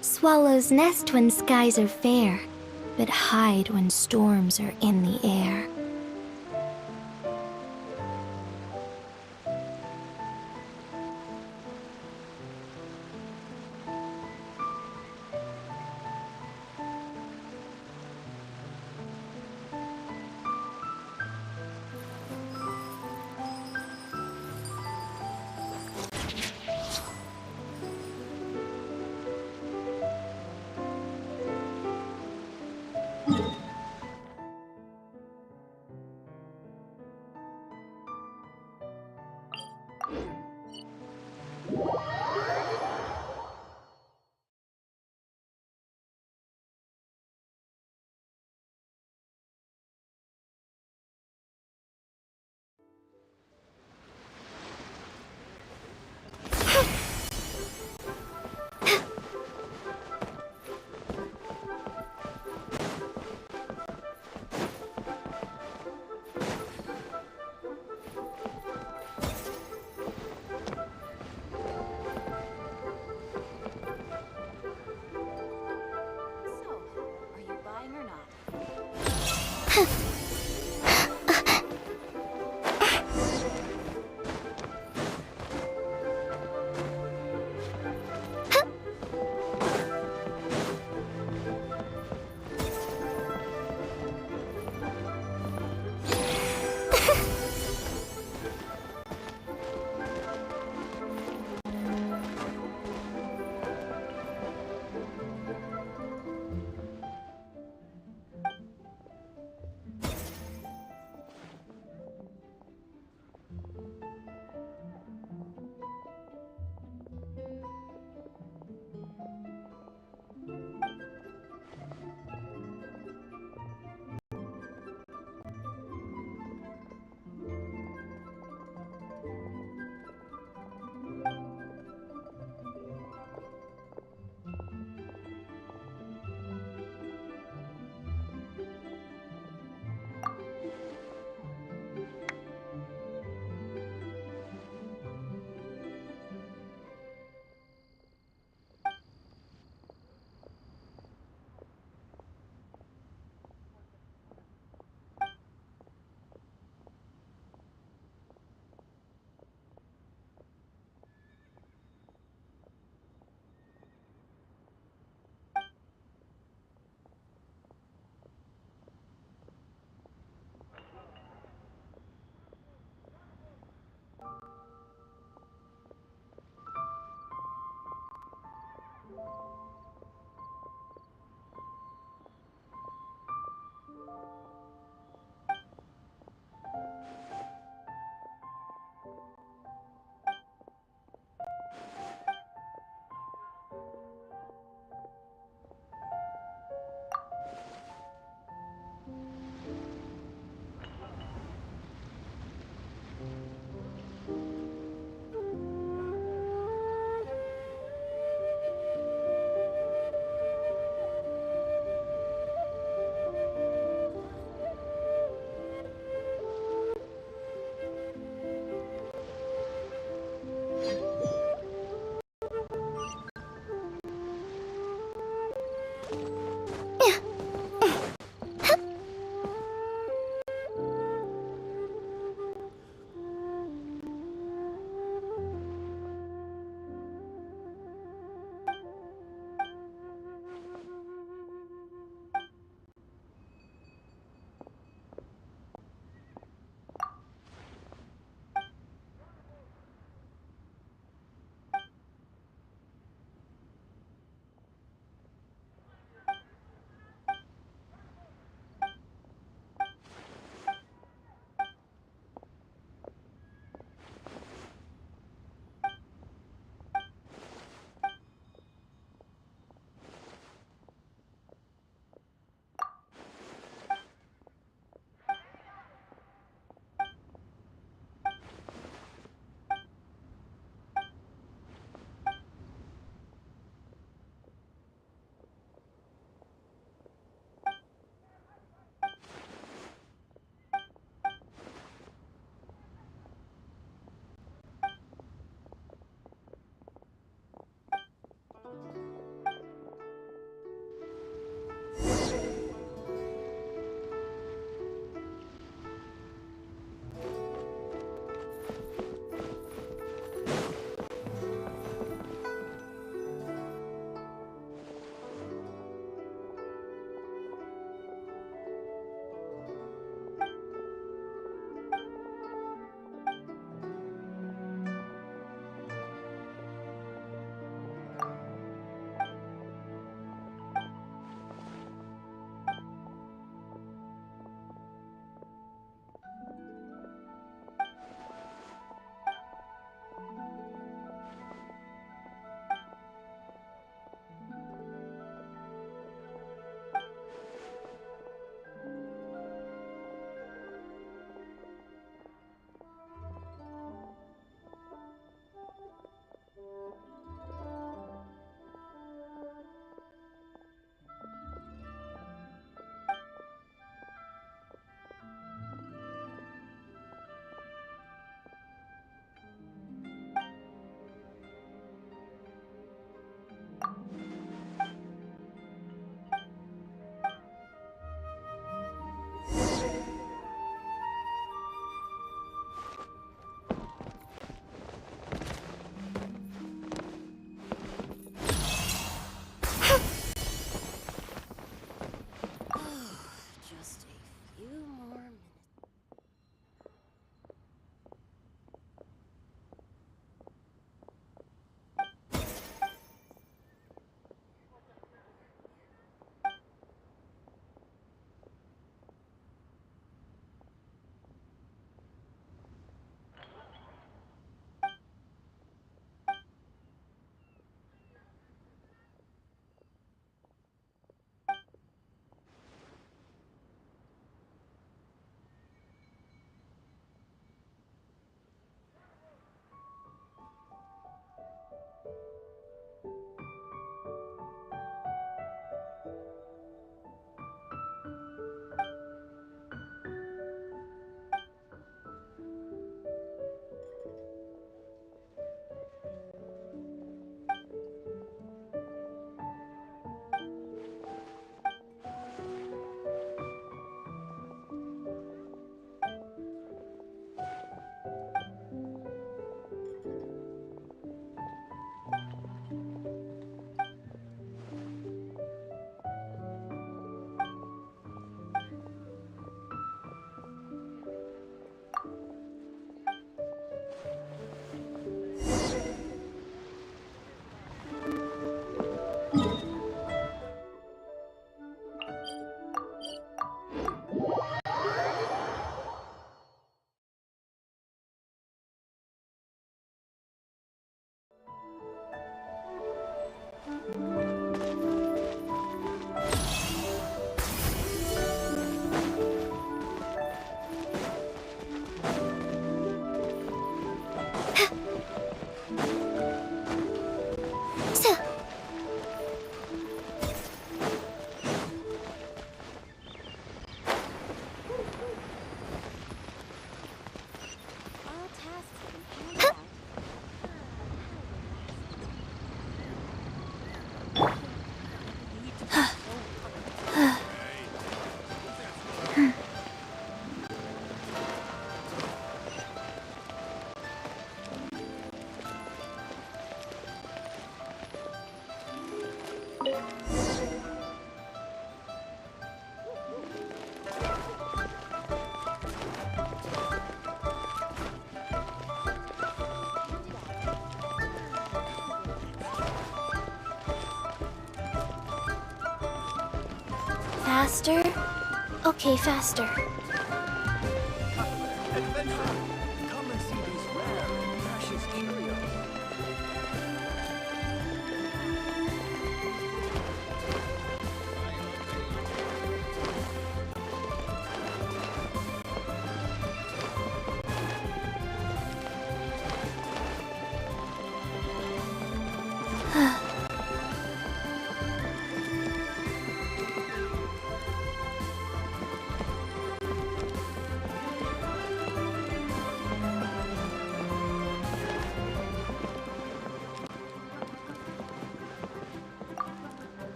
Swallows nest when skies are fair, but hide when storms are in the air. Faster? Okay, faster.
Come and see these rare and precious curios.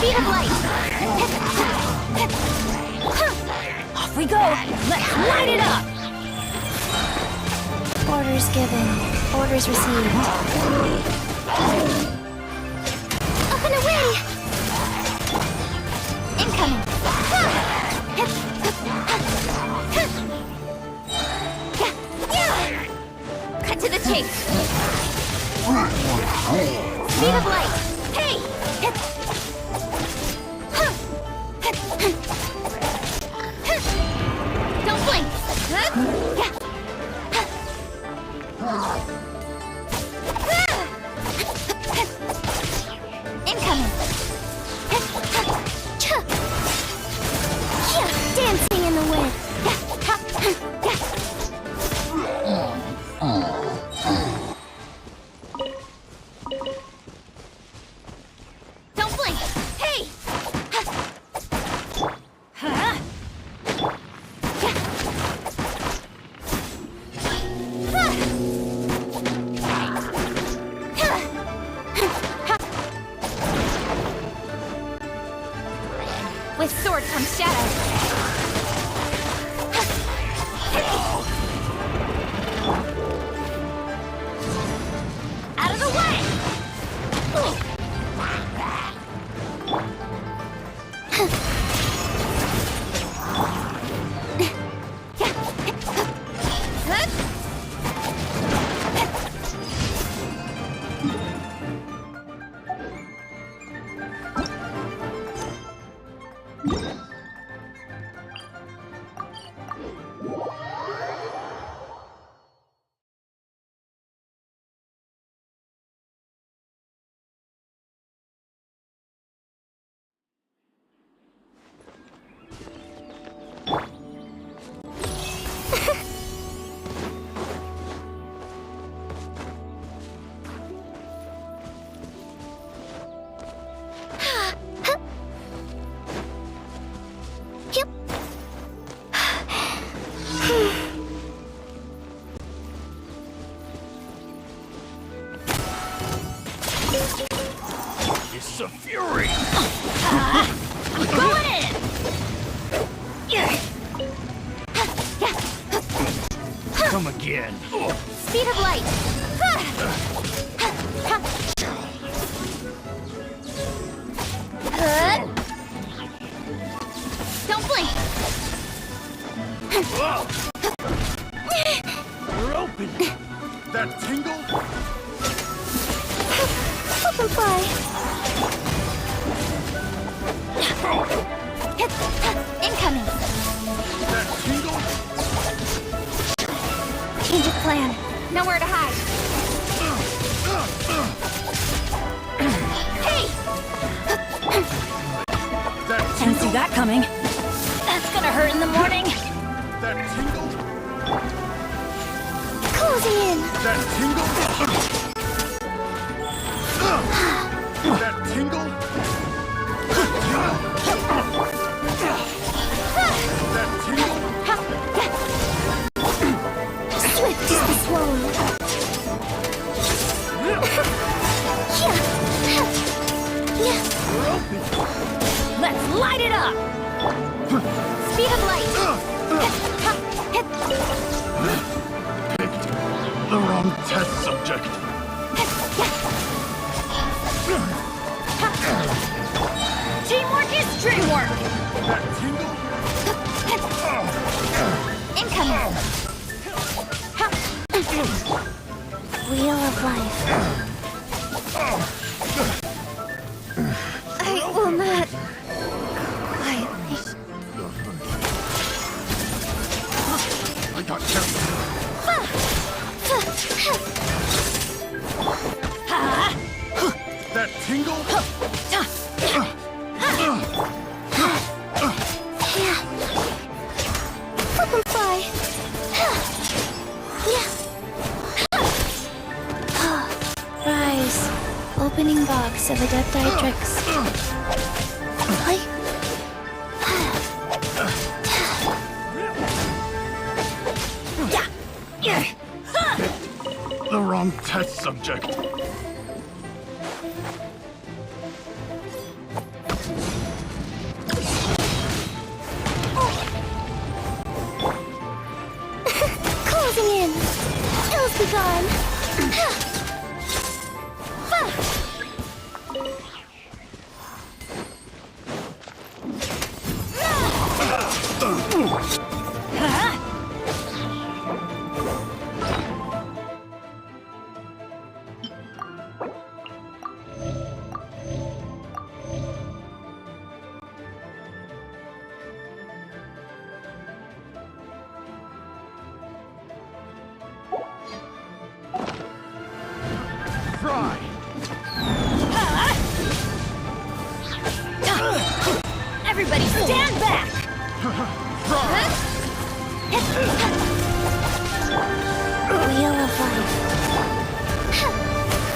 Speed of light! Off we go! Let's light it up! Orders given. Orders received. Up and away! Incoming! Cut to the chase! Speed of light! Hey! Don't blink!
of fury!
I'm going in!
Come again.
Speed of light. Don't blink.
We're open.
That tingle?
Open fly. Incoming.
That tingle?
Change of plan. Nowhere to hide. Hey!
Didn't see that coming. That's gonna hurt in the morning.
That tingle?
Closing in.
That tingle? That tingle? That tingle?
Swift is the swallow.
Let's light it up!
Speed of light.
Picked the wrong test subject.
Teamwork is dreamwork!
That tingle?
Incoming. Wheel of life. I will not quietly.
I got carried. That tingle?
Open fly. Rise. Opening box of adepti tricks.
The wrong test subject.
Closing in. Hills be gone.
Everybody stand back!
Wheel of life.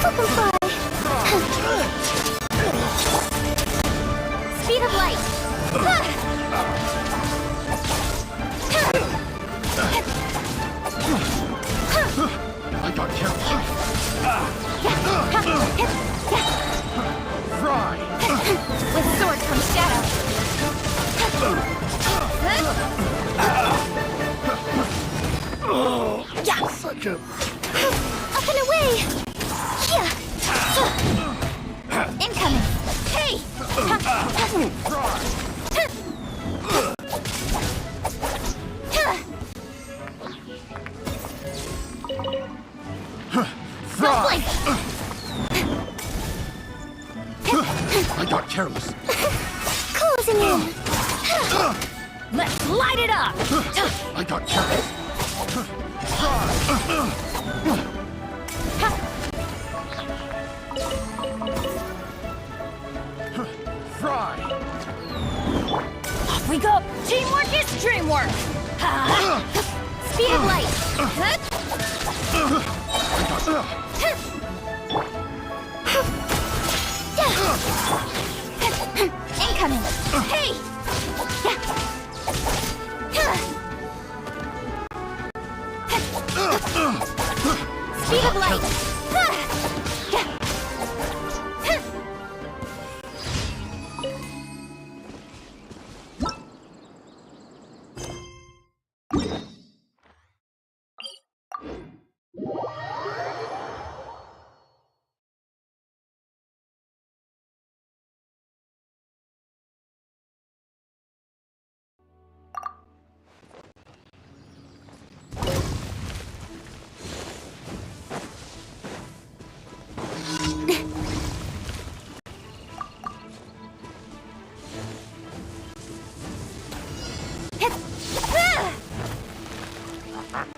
Open fly. Speed of light.
I got carried. Fry.
With sword comes shadow.
Such a...
Up and away. Incoming. Hey. Don't blink.
I got careless.
Closing in.
Let's light it up!
I got careless. Fry.
Off we go! Teamwork is dreamwork!
Speed of light. Incoming. Hey. Speed of light.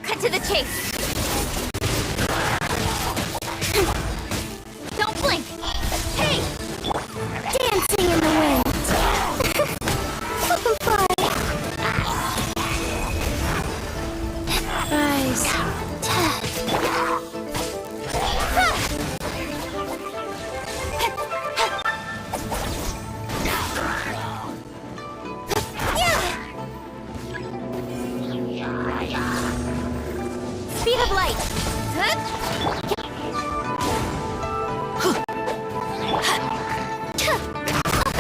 Cut to the chase. Don't blink. Hey!
Dancing in the wind. Rise.
Speed of light. Up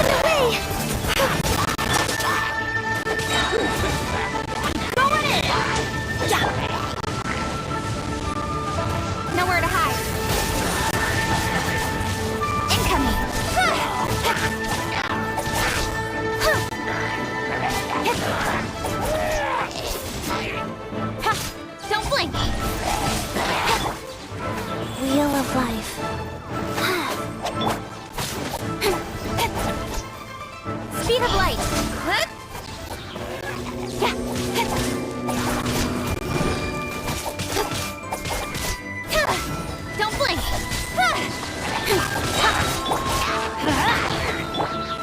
and away. Going in. Nowhere to hide. Incoming. Don't blink.
Wheel of life.
Speed of light. Don't blink.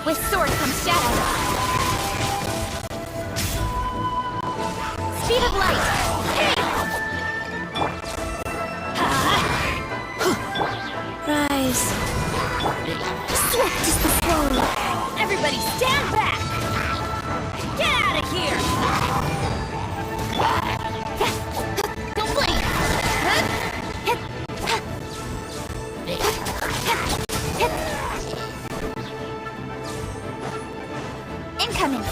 With sword comes shadow. Speed of light.
Rise. Swift is the flow.
Everybody stand back! Get out of here! Don't blink! Incoming!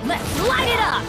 Let's light it up!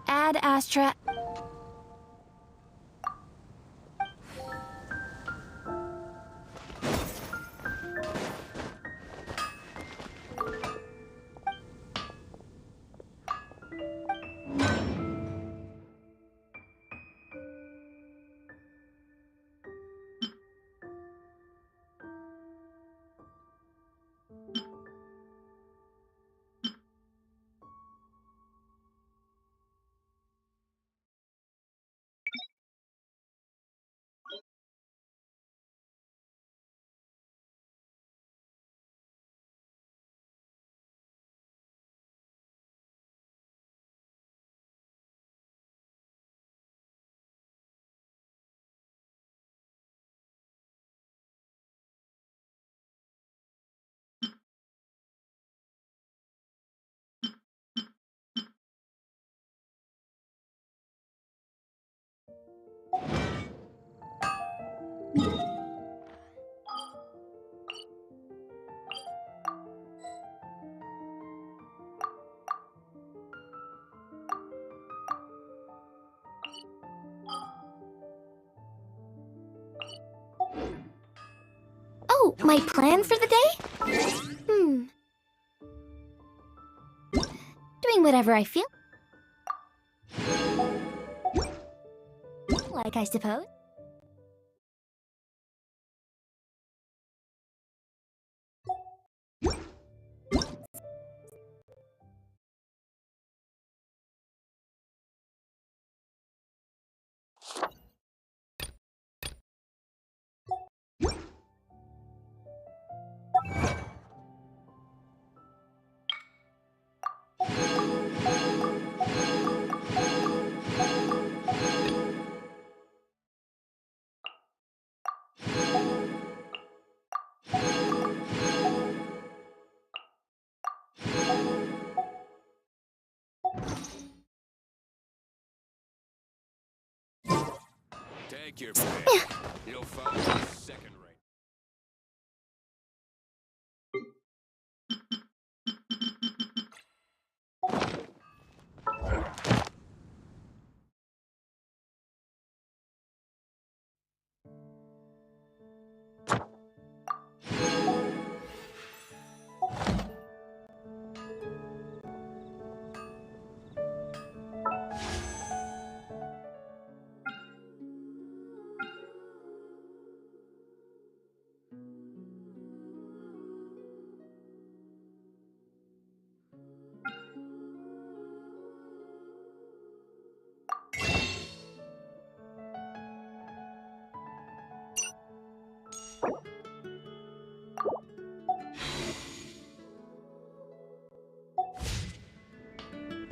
Ad Astra. Oh, my plan for the day? Doing whatever I feel. Like, I suppose.
Take your pick. You'll find it second rate.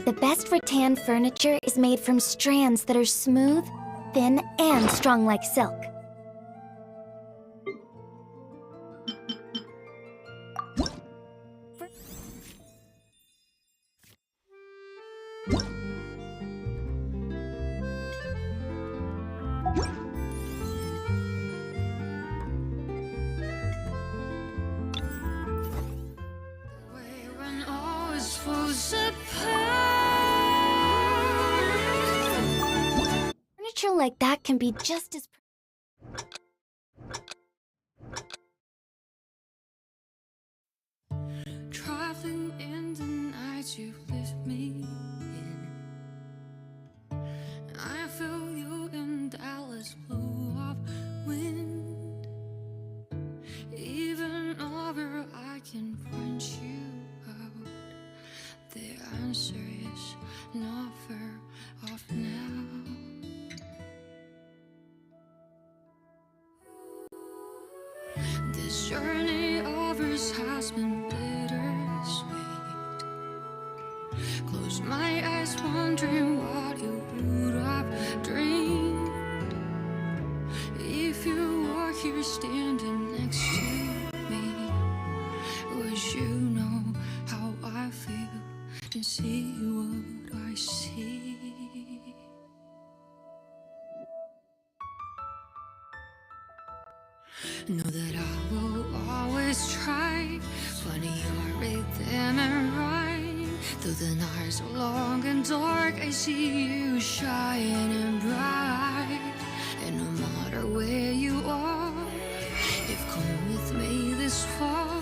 The best rattan furniture is made from strands that are smooth, thin, and strong like silk. Furniture like that can be just as
traveling in the night you lift me in. I feel you in Dallas blue up wind. Even over I can find you out. The answer is not far off now. This journey of ours has been bittersweet. Close my eyes wondering what you would have dreamed if you were here standing next to me. Would you know how I feel and see what I see? Know that I will always try. Funny you're rhythm and rhyme. Though the nights are long and dark, I see you shining bright. And no matter where you are, you've come with me this far,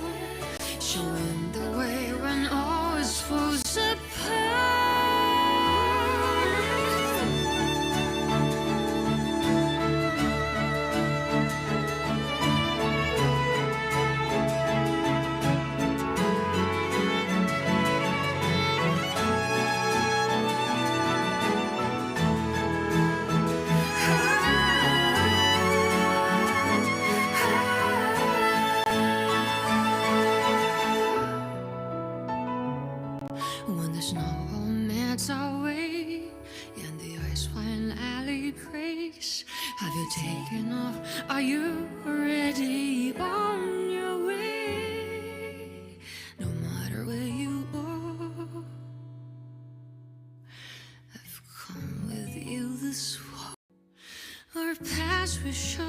showing the way when all is falls apart. When the snow all melts away and the ice finally breaks, have you taken off? Are you already on your way? No matter where you are, I've come with you this far. Our paths will show